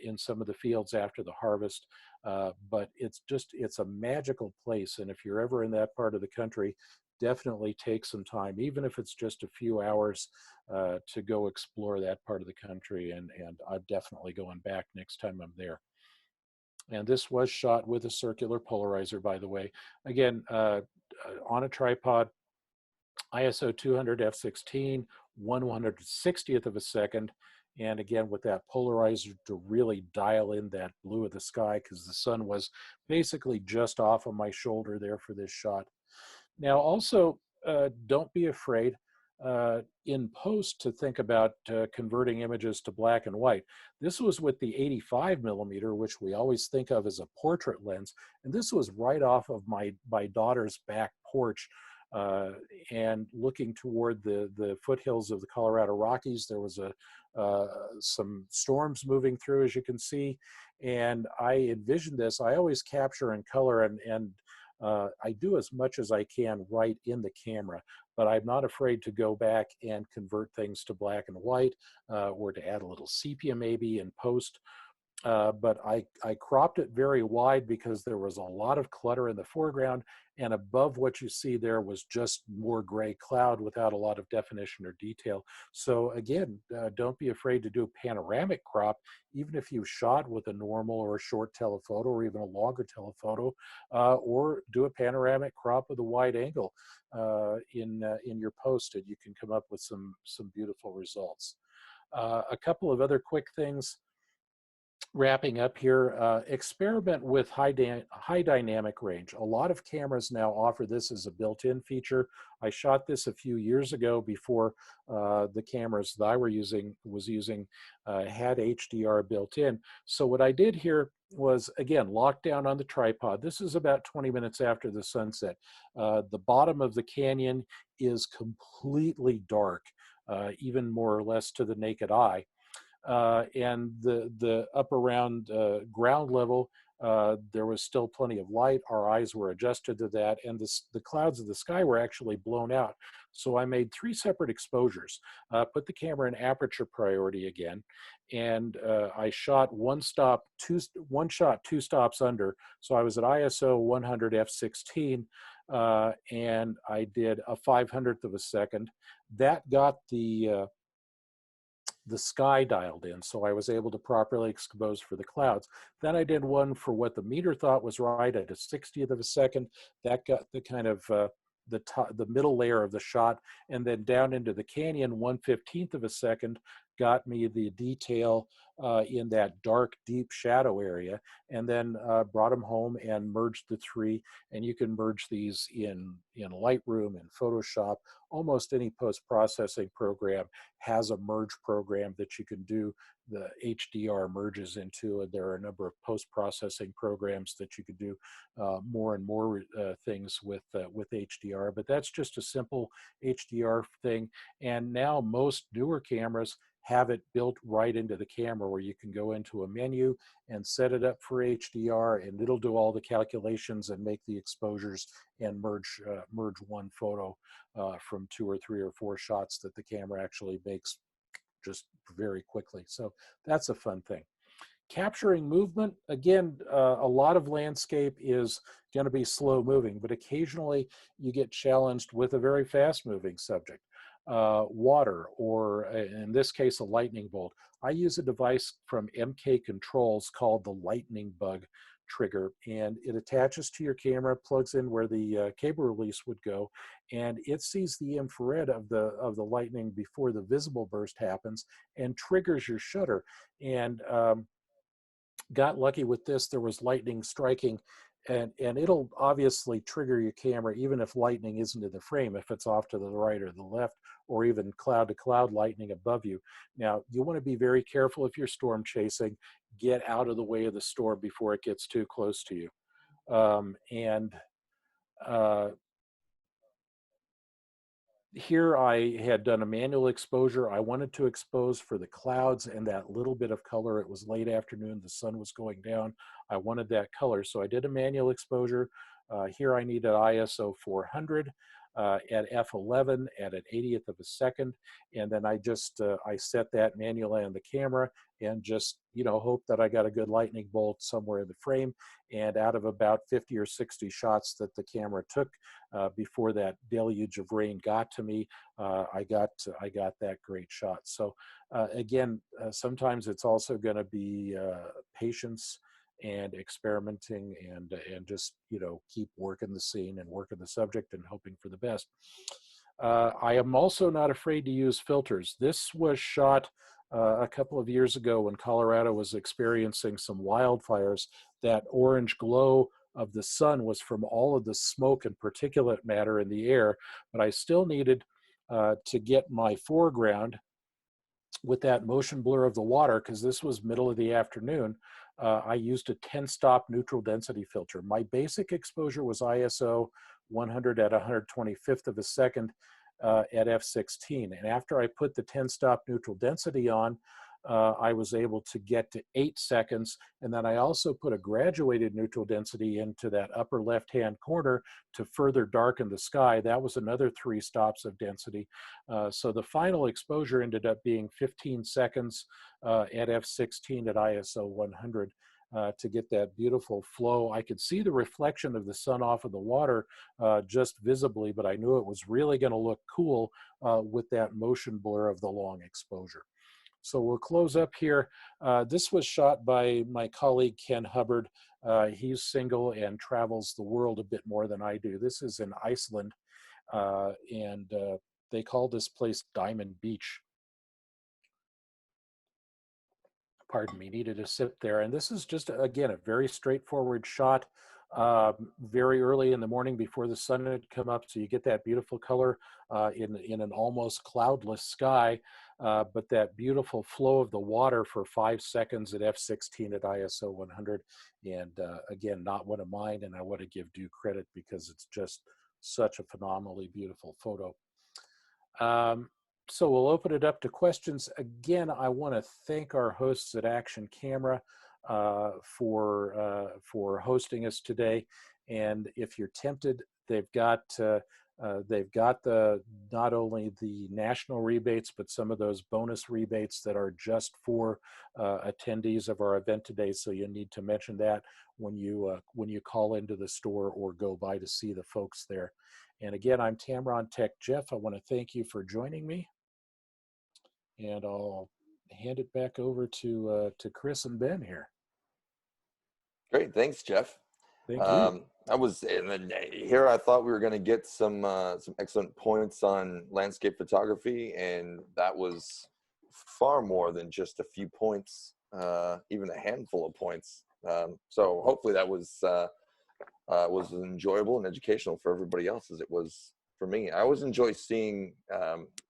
Speaker 3: in some of the fields after the harvest. But it's a magical place. And if you're ever in that part of the country, definitely take some time, even if it's just a few hours, to go explore that part of the country. And I'm definitely going back next time I'm there. And this was shot with a circular polarizer, by the way. Again, on a tripod, ISO 200 f16, 1/160th of a second. And again, with that polarizer to really dial in that blue of the sky, because the sun was basically just off of my shoulder there for this shot. Now, also, don't be afraid in post to think about converting images to black and white. This was with the 85mm, which we always think of as a portrait lens. And this was right off of my daughter's back porch. And looking toward the foothills of the Colorado Rockies, there was some storms moving through, as you can see. And I envisioned this. I always capture in color, and I do as much as I can right in the camera, but I'm not afraid to go back and convert things to black and white, or to add a little sepia maybe in post. But I cropped it very wide because there was a lot of clutter in the foreground, and above what you see there was just more gray cloud without a lot of definition or detail. So again, don't be afraid to do a panoramic crop, even if you shot with a normal or a short telephoto or even a longer telephoto, or do a panoramic crop with a wide angle in your post, and you can come up with some beautiful results. A couple of other quick things. Wrapping up here, experiment with high dynamic range. A lot of cameras now offer this as a built-in feature. I shot this a few years ago before the cameras that I was using had HDR built in. So what I did here was, again, locked down on the tripod. This is about 20 minutes after the sunset. The bottom of the canyon is completely dark, even more or less to the naked eye. And the up around ground level, there was still plenty of light. Our eyes were adjusted to that, and the clouds of the sky were actually blown out. So I made 3 separate exposures, put the camera in aperture priority again, and I shot one shot 2 stops under. So I was at ISO 100 f16, and I did a 500th of a second. That got the sky dialed in, so I was able to properly expose for the clouds. Then I did one for what the meter thought was right at a 60th of a second. That got the kind of the middle layer of the shot, and then down into the canyon, 1/15th of a second got me the detail in that dark, deep shadow area, and then brought them home and merged the 3. And you can merge these in Lightroom and Photoshop. Almost any post-processing program has a merge program that you can do the HDR merges into. And there are a number of post-processing programs that you could do more and more things with HDR. But that's just a simple HDR thing. And now most newer cameras have it built right into the camera, where you can go into a menu and set it up for HDR, and it'll do all the calculations and make the exposures and merge one photo from 2 or 3 or 4 shots that the camera actually makes just very quickly. So that's a fun thing. Capturing movement, again, a lot of landscape is going to be slow moving, but occasionally you get challenged with a very fast moving subject. water, or in this case, a lightning bolt. I use a device from MK Controls called the lightning bug trigger, and it attaches to your camera, plugs in where the cable release would go, and it sees the infrared of the lightning before the visible burst happens and triggers your shutter. And got lucky with this. There was lightning striking, and it'll obviously trigger your camera even if lightning isn't in the frame, if it's off to the right or the left, or even cloud to cloud lightning above you. Now, you want to be very careful if you're storm chasing. Get out of the way of the storm before it gets too close to you. And here I had done a manual exposure. I wanted to expose for the clouds and that little bit of color. It was late afternoon, the sun was going down. I wanted that color, so I did a manual exposure. Here I needed ISO 400 at f11 at an 80th of a second, and then I just I set that manually on the camera and just, you know, hope that I got a good lightning bolt somewhere in the frame. And out of about 50 or 60 shots that the camera took before that deluge of rain got to me, I got that great shot. So again, sometimes it's also going to be patience and experimenting and just, you know, keep working the scene and working the subject and hoping for the best. I am also not afraid to use filters. This was shot a couple of years ago when Colorado was experiencing some wildfires. That orange glow of the sun was from all of the smoke and particulate matter in the air, but I still needed to get my foreground with that motion blur of the water, because this was middle of the afternoon. I used a 10-stop neutral density filter. My basic exposure was ISO 100 at 125th of a second at f16. And after I put the 10-stop neutral density on, I was able to get to 8 seconds. And then I also put a graduated neutral density into that upper left-hand corner to further darken the sky. That was another 3 stops of density. So the final exposure ended up being 15 seconds at f16 at ISO 100. To get that beautiful flow. I could see the reflection of the sun off of the water just visibly, but I knew it was really going to look cool with that motion blur of the long exposure. So we'll close up here. This was shot by my colleague, Ken Hubbard. He's single and travels the world a bit more than I do. This is in Iceland, and they call this place Diamond Beach. Pardon me, needed to sit there. And this is just, again, a very straightforward shot, very early in the morning before the sun had come up. So you get that beautiful color in an almost cloudless sky, but that beautiful flow of the water for 5 seconds at f16 at ISO 100. And again, not one of mine, and I want to give due credit because it's just such a phenomenally beautiful photo. So we'll open it up to questions. Again, I want to thank our hosts at Action Camera for hosting us today. And if you're tempted, they've got the not only the national rebates, but some of those bonus rebates that are just for attendees of our event today. So you need to mention that when you call into the store or go by to see the folks there. And again, I'm Tamron Tech Jeff. I want to thank you for joining me. And I'll hand it back over to Chris and Ben here.
Speaker 2: Great, thanks, Jeff.
Speaker 3: Thank you.
Speaker 2: Here I thought we were going to get some excellent points on landscape photography, and that was far more than just a few points, even a handful of points. So hopefully that was enjoyable and educational for everybody else, as it was for me. I always enjoy seeing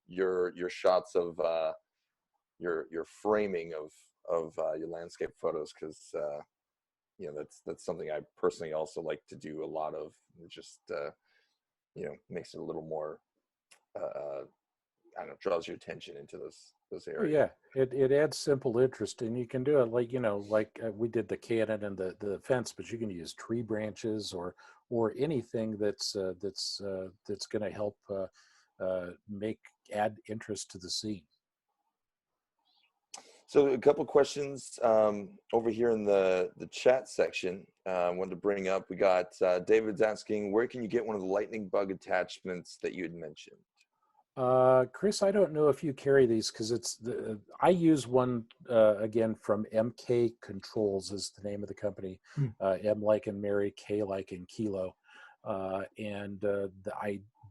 Speaker 2: your shots of your framing of your landscape photos, because you know, that's something I personally also like to do a lot of. It just you know, makes it a little more I don't know, draws your attention into those areas.
Speaker 3: Yeah, it adds simple interest, and you can do it like, you know, like we did the cannon and the fence, but you can use tree branches or anything that's going to help add interest to the scene.
Speaker 2: So a couple questions over here in the chat section. I wanted to bring up. We got David's asking, where can you get one of the lightning bug attachments that you had mentioned?
Speaker 3: Chris, I don't know if you carry these because I use one again from MK Controls is the name of the company.
Speaker 1: Hmm.
Speaker 3: M like in Mary, K like in Kilo, and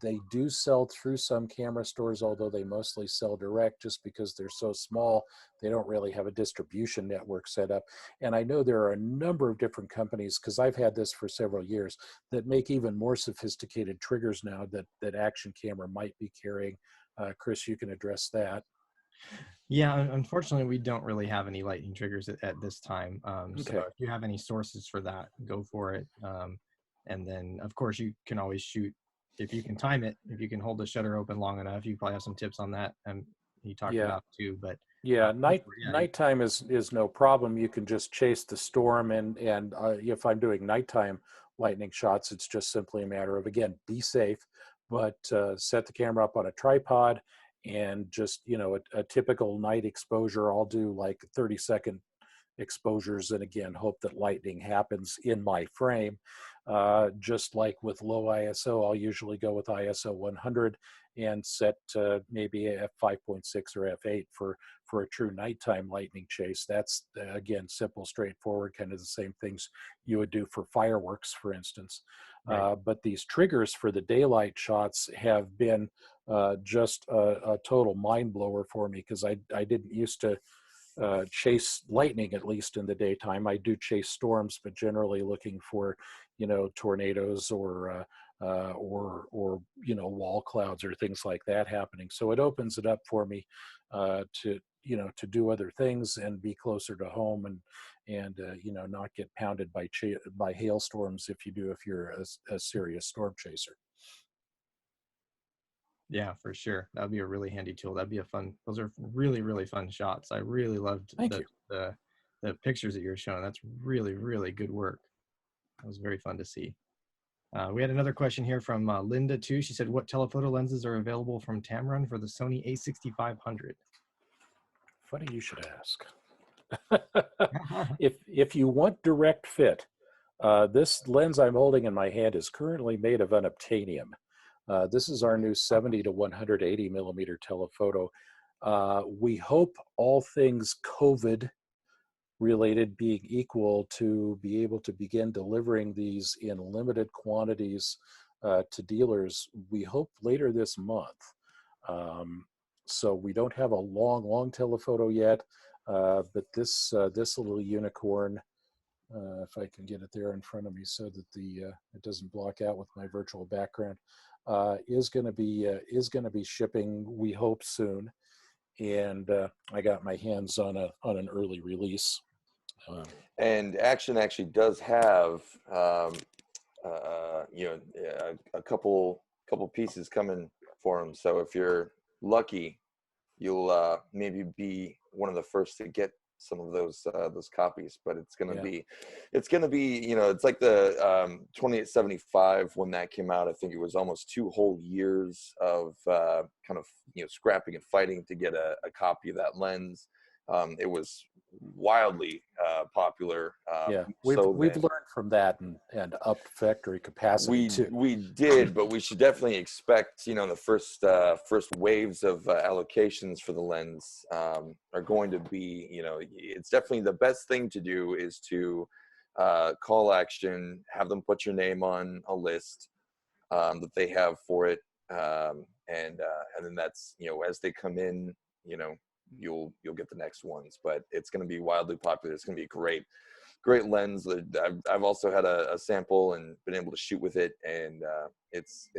Speaker 3: they do sell through some camera stores, although they mostly sell direct just because they're so small. They don't really have a distribution network set up. And I know there are a number of different companies, because I've had this for several years, that make even more sophisticated triggers now that Action Camera might be carrying. Chris, you can address that.
Speaker 1: Yeah, unfortunately, we don't really have any lightning triggers at this time. So
Speaker 3: Okay.
Speaker 1: if you have any sources for that, go for it. And then, of course, you can always shoot if you can time it. If you can hold the shutter open long enough, you probably have some tips on that. And he talked
Speaker 3: Yeah.
Speaker 1: about too. But
Speaker 3: Yeah,
Speaker 1: yeah,
Speaker 3: nighttime is no problem. You can just chase the storm, and if I'm doing nighttime lightning shots, it's just simply a matter of, again, be safe, but set the camera up on a tripod and just, a typical night exposure. I'll do like 30-second exposures, and again, hope that lightning happens in my frame. Just like with low ISO, I'll usually go with ISO 100 and set maybe f5.6 or f8 for a true nighttime lightning chase. That's again simple, straightforward, kind of the same things you would do for fireworks, for instance.
Speaker 1: right.
Speaker 3: But these triggers for the daylight shots have been just a total mind blower for me, because I didn't used to chase lightning, at least in the daytime. I do chase storms, but generally looking for, tornadoes or wall clouds or things like that happening. So it opens it up for me to do other things and be closer to home, and not get pounded by hailstorms if you're a serious storm chaser.
Speaker 1: Yeah, for sure. That'd be a really handy tool. That'd be a fun. Those are really, really fun shots. I really loved
Speaker 3: Thank you.
Speaker 1: the pictures that you're showing. That's really, really good work. That was very fun to see. We had another question here from Linda too. She said, "What telephoto lenses are available from Tamron for the Sony A6500?"
Speaker 3: Funny you should ask. If you want direct fit, this lens I'm holding in my hand is currently made of unobtainium. This is our new 70 to 180 millimeter telephoto. We hope, all things COVID related being equal, to be able to begin delivering these in limited quantities to dealers. We hope later this month. So we don't have a long telephoto yet, but this little unicorn, if I can get it there in front of me so that it doesn't block out with my virtual background, is going to be shipping, we hope, soon. And I got my hands on an early release.
Speaker 2: And Action actually does have a couple pieces coming for them. So if you're lucky, you'll maybe be one of the first to get some of those copies. But it's gonna be it's like the 2875 when that came out. I think it was almost 2 whole years of kind of scrapping and fighting to get a copy of that lens. It was wildly popular.
Speaker 3: We've
Speaker 2: So
Speaker 3: learned from that and upped factory capacity too.
Speaker 2: we did, but we should definitely expect, the first waves of allocations for the lens are going to be, it's definitely the best thing to do is to call Action, have them put your name on a list that they have for it, and then that's, as they come in, you'll get the next ones. But it's going to be wildly popular. It's going to be a great lens. I've also had a sample and been able to shoot with it, and it's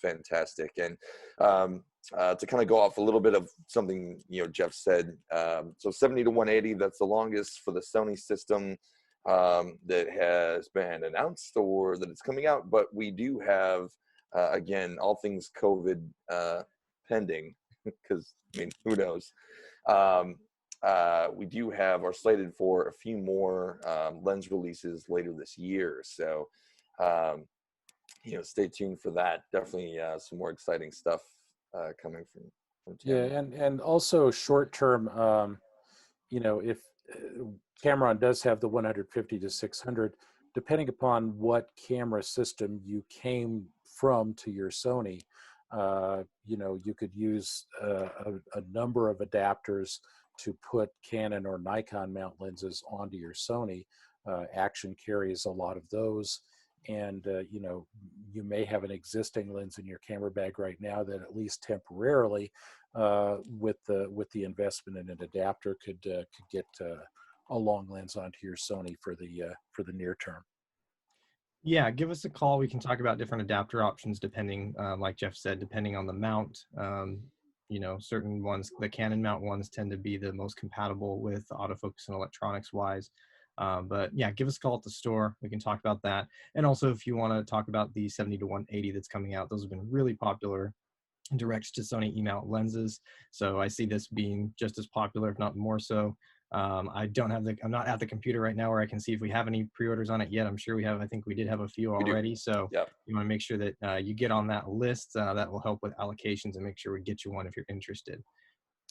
Speaker 2: fantastic. And to kind of go off a little bit of something Jeff said, so 70 to 180, that's the longest for the Sony system that has been announced or that it's coming out. But we do have again, all things COVID pending, because who knows. We do have, are slated for a few more lens releases later this year. So, stay tuned for that. Definitely some more exciting stuff coming from Tamron.
Speaker 3: And also short term, if Tamron does have the 150 to 600, depending upon what camera system you came from to your Sony, you could use a number of adapters to put Canon or Nikon mount lenses onto your Sony. Action carries a lot of those. And, you may have an existing lens in your camera bag right now that at least temporarily, with the investment in an adapter, could get a long lens onto your Sony for the near term.
Speaker 1: Yeah, give us a call. We can talk about different adapter options depending, like Jeff said, depending on the mount. Certain ones, the Canon mount ones tend to be the most compatible with autofocus and electronics wise. But yeah, give us a call at the store. We can talk about that. And also if you want to talk about the 70 to 180 that's coming out, those have been really popular direct to Sony E-mount lenses. So I see this being just as popular, if not more so. I'm not at the computer right now where I can see if we have any pre-orders on it yet. I'm sure we have. I think we did have a few already. So
Speaker 2: yeah,
Speaker 1: you want to make sure that you get on that list. That will help with allocations and make sure we get you one if you're interested.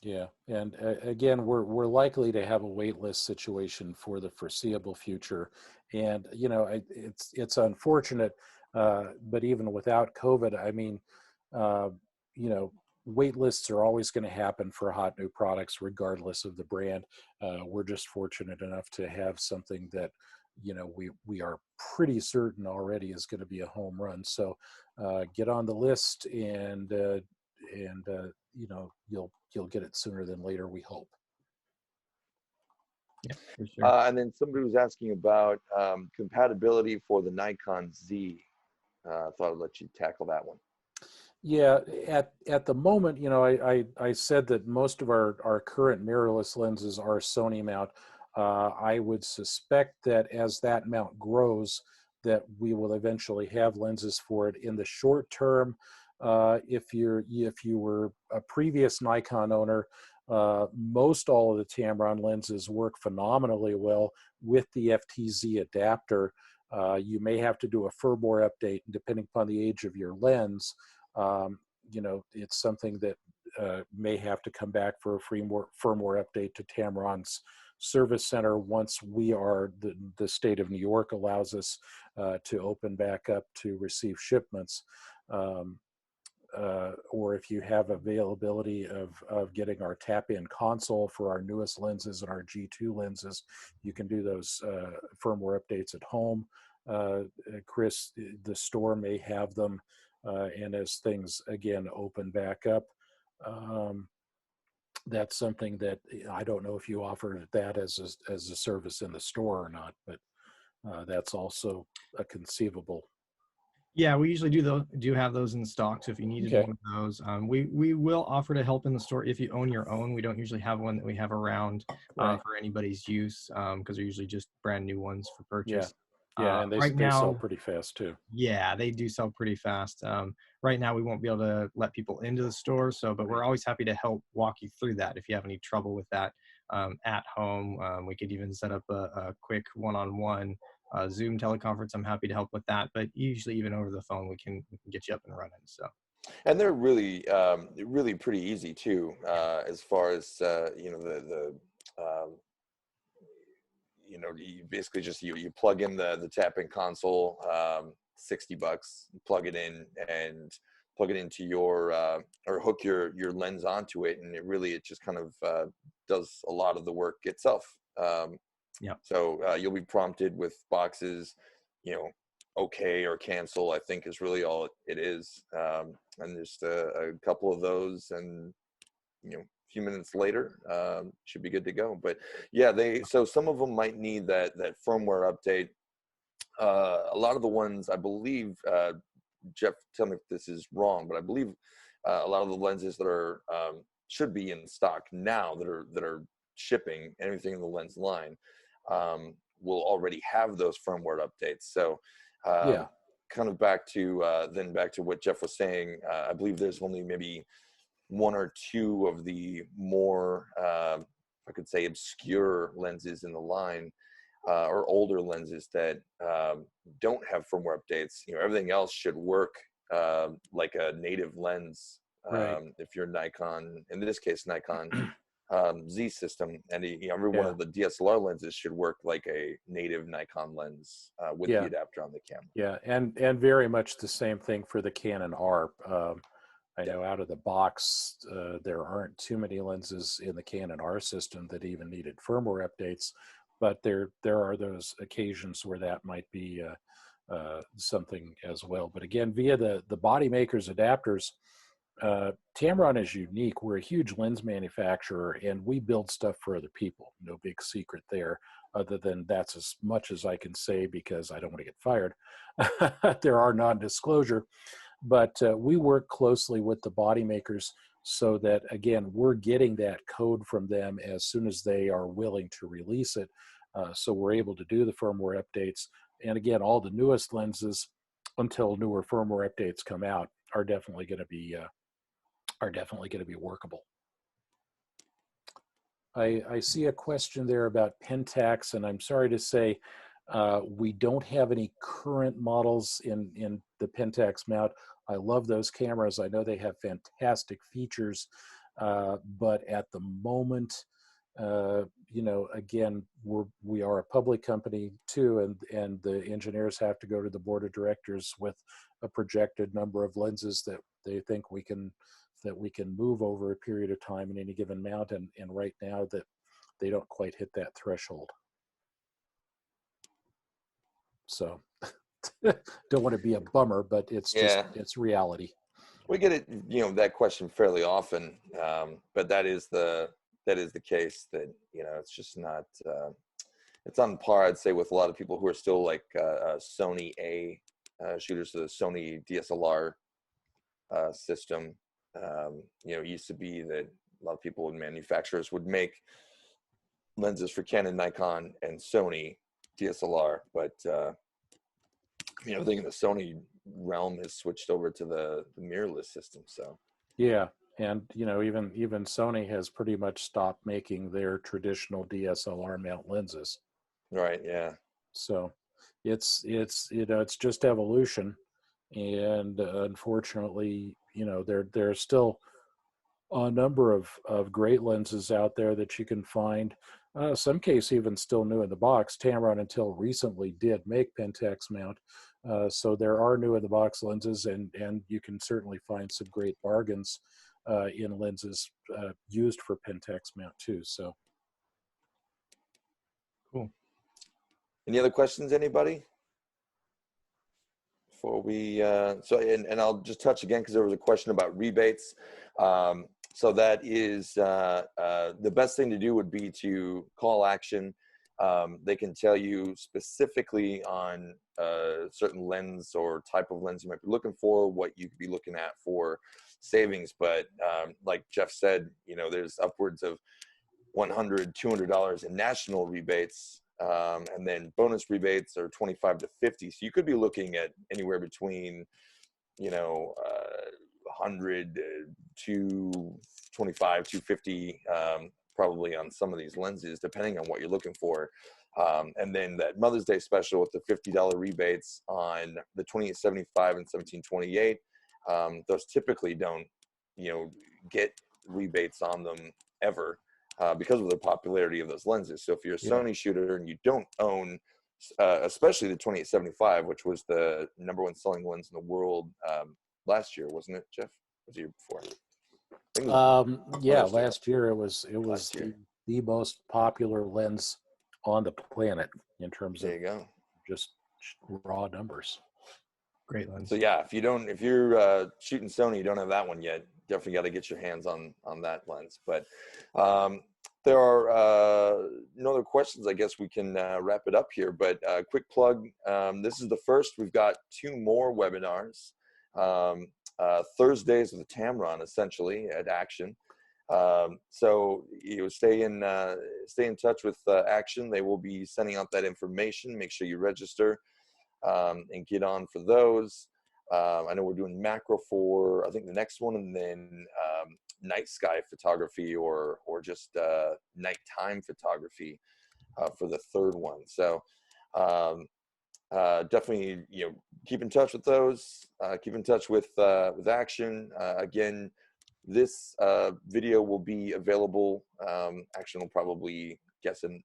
Speaker 3: Yeah, and again, we're likely to have a wait list situation for the foreseeable future, and it's unfortunate, but even without COVID, I mean, uh, wait lists are always going to happen for hot new products, regardless of the brand. We're just fortunate enough to have something that we are pretty certain already is going to be a home run. So get on the list, and you'll get it sooner than later, we hope.
Speaker 1: Yeah, for sure.
Speaker 2: And then somebody was asking about compatibility for the Nikon Z. I thought I'd let you tackle that one.
Speaker 3: Yeah, at the moment, I said that most of our current mirrorless lenses are Sony mount. I would suspect that as that mount grows, that we will eventually have lenses for it. In the short term, if you were a previous Nikon owner, most all of the Tamron lenses work phenomenally well with the FTZ adapter. You may have to do a firmware update, depending upon the age of your lens. It's something that may have to come back for a firmware update to Tamron's service center once the state of New York allows us to open back up to receive shipments. Or if you have availability of getting our tap-in console for our newest lenses and our G2 lenses, you can do those firmware updates at home. Chris, the store may have them, and as things again open back up, that's something that I don't know if you offer that as a service in the store or not, but that's also a conceivable.
Speaker 1: Yeah, we usually do have those in stock. So if you needed
Speaker 3: Okay.
Speaker 1: one of those, we will offer to help in the store if you own your own. We don't usually have one that we have around
Speaker 3: Right.
Speaker 1: for anybody's use because they're usually just brand new ones for
Speaker 3: Yeah.
Speaker 1: purchase.
Speaker 3: Yeah, and they sell pretty fast too.
Speaker 1: Yeah, they do sell pretty fast. Right now, we won't be able to let people into the store, but we're always happy to help walk you through that if you have any trouble with that at home. We could even set up a quick one-on-one Zoom teleconference. I'm happy to help with that, but usually even over the phone, we can get you up and running. So.
Speaker 2: And they're really, really pretty easy too, as far as you basically just you plug in the tap-in console, $60, plug it in and plug it into your or hook your lens onto it, and it just kind of does a lot of the work itself.
Speaker 1: Yeah.
Speaker 2: So you'll be prompted with boxes, okay or cancel, I think is really all it is. And just a couple of those, and a few minutes later should be good to go. But yeah, so some of them might need that firmware update. A lot of the ones, I believe, Jeff, tell me if this is wrong, but I believe a lot of the lenses that are should be in stock now that are shipping, everything in the lens line will already have those firmware updates. So
Speaker 3: Yeah.
Speaker 2: kind of back to what Jeff was saying, I believe there's only maybe one or two of the more, I could say, obscure lenses in the line, or older lenses that don't have firmware updates. Everything else should work like a native lens.
Speaker 3: Right.
Speaker 2: If you're Nikon, in this case, Nikon Z system, and every one
Speaker 3: Yeah.
Speaker 2: of the DSLR lenses should work like a native Nikon lens with the adapter on the camera.
Speaker 3: Yeah, and very much the same thing for the Canon ARP. I know out of the box, there aren't too many lenses in the Canon R system that even needed firmware updates, but there are those occasions where that might be something as well. But again, via the body makers adapters, Tamron is unique. We're a huge lens manufacturer, and we build stuff for other people. No big secret there, other than that's as much as I can say because I don't want to get fired. There are non-disclosure, but we work closely with the body makers so that, again, we're getting that code from them as soon as they are willing to release it. So we're able to do the firmware updates. And again, all the newest lenses, until newer firmware updates come out, are definitely going to be workable. I see a question there about Pentax, and I'm sorry to say we don't have any current models in the Pentax mount. I love those cameras. I know they have fantastic features, but at the moment, again, we are a public company too, and the engineers have to go to the board of directors with a projected number of lenses that they think we can move over a period of time in any given mount, and right now that they don't quite hit that threshold. So don't want to be a bummer, but it's just it's reality.
Speaker 2: We get it, that question fairly often, but that is the case that it's just not it's on par, I'd say, with a lot of people who are still like Sony A shooters, the Sony DSLR system. It used to be that a lot of people and manufacturers would make lenses for Canon, Nikon, and Sony DSLR, but I think the Sony realm has switched over to the mirrorless system. So
Speaker 3: yeah, and even Sony has pretty much stopped making their traditional DSLR mount lenses.
Speaker 2: Right. Yeah.
Speaker 3: So it's just evolution, and unfortunately, there's still a number of great lenses out there that you can find. Some case even still new in the box. Tamron until recently did make Pentax mount, so there are new in the box lenses, and you can certainly find some great bargains in lenses used for Pentax mount too. So
Speaker 1: Cool.
Speaker 2: Any other questions, anybody? Before we and I'll just touch again because there was a question about rebates. So that is the best thing to do would be to call Action. They can tell you specifically on certain lens or type of lens you might be looking for, what you could be looking at for savings. But like Jeff said, there's upwards of $100, $200 in national rebates. And then bonus rebates are 25 to 50. So you could be looking at anywhere between, 100 to 25, 250, probably on some of these lenses, depending on what you're looking for. And then that Mother's Day special with the $50 rebates on the 2875 and 1728. Those typically don't, get rebates on them ever. Because of the popularity of those lenses. So if you're a Sony shooter and you don't own, especially the 2875, which was the #1 selling lens in the world last year, wasn't it, Jeff? Was the year before?
Speaker 3: Last year it was the most popular lens on the planet in terms of just raw numbers.
Speaker 1: Great lens.
Speaker 2: So yeah, if you're shooting Sony, you don't have that one yet, definitely got to get your hands on that lens. But there are no other questions. I guess we can wrap it up here. But quick plug, this is the first. We've got 2 more webinars. Thursdays with the Tamron, essentially, at Action. So stay in touch with Action. They will be sending out that information. Make sure you register and get on for those. I know we're doing macro for, I think, the next one, and then night sky photography or just nighttime photography for the third one. So definitely, keep in touch with those. Keep in touch with Action. Again, this video will be available. Action will probably guessing,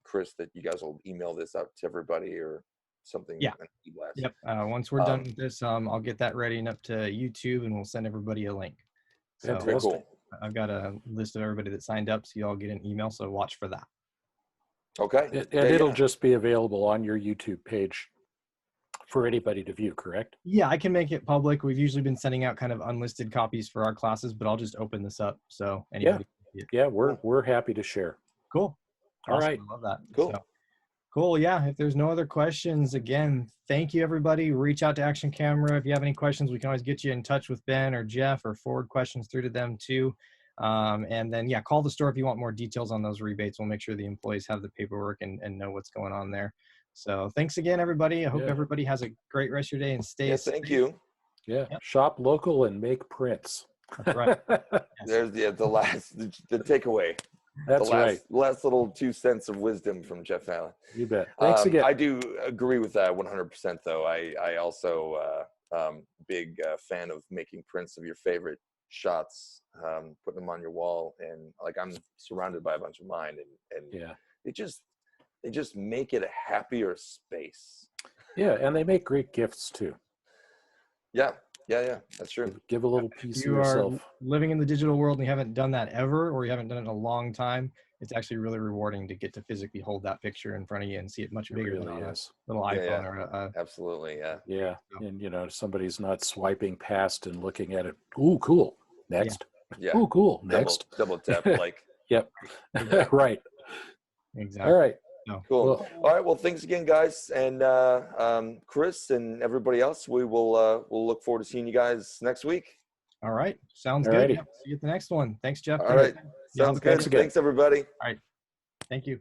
Speaker 2: Chris, that you guys will email this out to everybody or something.
Speaker 1: Yeah.
Speaker 2: an e-blast.
Speaker 1: Yep. Once we're done with this, I'll get that ready and up to YouTube, and we'll send everybody a link. So
Speaker 2: Very
Speaker 3: Fantastic.
Speaker 2: cool.
Speaker 1: I've got a list of everybody that signed up, so you all get an email. So watch for that.
Speaker 2: Okay.
Speaker 3: And it'll just be available on your YouTube page for anybody to view, correct?
Speaker 1: Yeah, I can make it public. We've usually been sending out kind of unlisted copies for our classes, but I'll just open this up so anybody can see it.
Speaker 3: Yeah, we're happy to share.
Speaker 1: Cool.
Speaker 3: All
Speaker 1: Awesome.
Speaker 3: right.
Speaker 1: I love that.
Speaker 2: Cool.
Speaker 1: So, cool. Yeah. If there's no other questions, again, thank you, everybody. Reach out to Action Camera. If you have any questions, we can always get you in touch with Ben or Jeff or forward questions through to them too. And then, yeah, call the store if you want more details on those rebates. We'll make sure the employees have the paperwork and know what's going on there. So thanks again, everybody. I hope everybody has a great rest of your day and stay safe.
Speaker 2: Thank you.
Speaker 3: Yeah. Shop local and make prints.
Speaker 1: That's right.
Speaker 2: There's the takeaway.
Speaker 3: That's right.
Speaker 2: Last little 2 cents of wisdom from Jeff Allen.
Speaker 3: You bet. Thanks again.
Speaker 2: I do agree with that 100%, though. I also big fan of making prints of your favorite shots, putting them on your wall, and like I'm surrounded by a bunch of mine, and they just make it a happier space.
Speaker 3: Yeah, and they make great gifts too.
Speaker 2: Yeah, that's true.
Speaker 3: Give a little piece
Speaker 1: You
Speaker 3: of yourself.
Speaker 1: are living in the digital world and you haven't done that ever, or you haven't done it in a long time. It's actually really rewarding to get to physically hold that picture in front of you and see it much bigger than a little iPhone or a
Speaker 2: Absolutely,
Speaker 3: yeah. And somebody's not swiping past and looking at it. Ooh, cool. Next.
Speaker 2: Yeah.
Speaker 3: Ooh, cool. Next.
Speaker 2: Double tap like.
Speaker 3: Yep. Right.
Speaker 1: Exactly.
Speaker 3: All right.
Speaker 1: No.
Speaker 2: Cool.
Speaker 3: Well,
Speaker 2: all right. Well, thanks again, guys, and Chris and everybody else. We will we'll look forward to seeing you guys next week.
Speaker 1: All right. Sounds
Speaker 3: Alrighty.
Speaker 1: good. Yep. See you at the next one. Thanks, Jeff.
Speaker 2: All right. Sounds good.
Speaker 3: Thanks again.
Speaker 2: Thanks, everybody.
Speaker 1: All right. Thank you.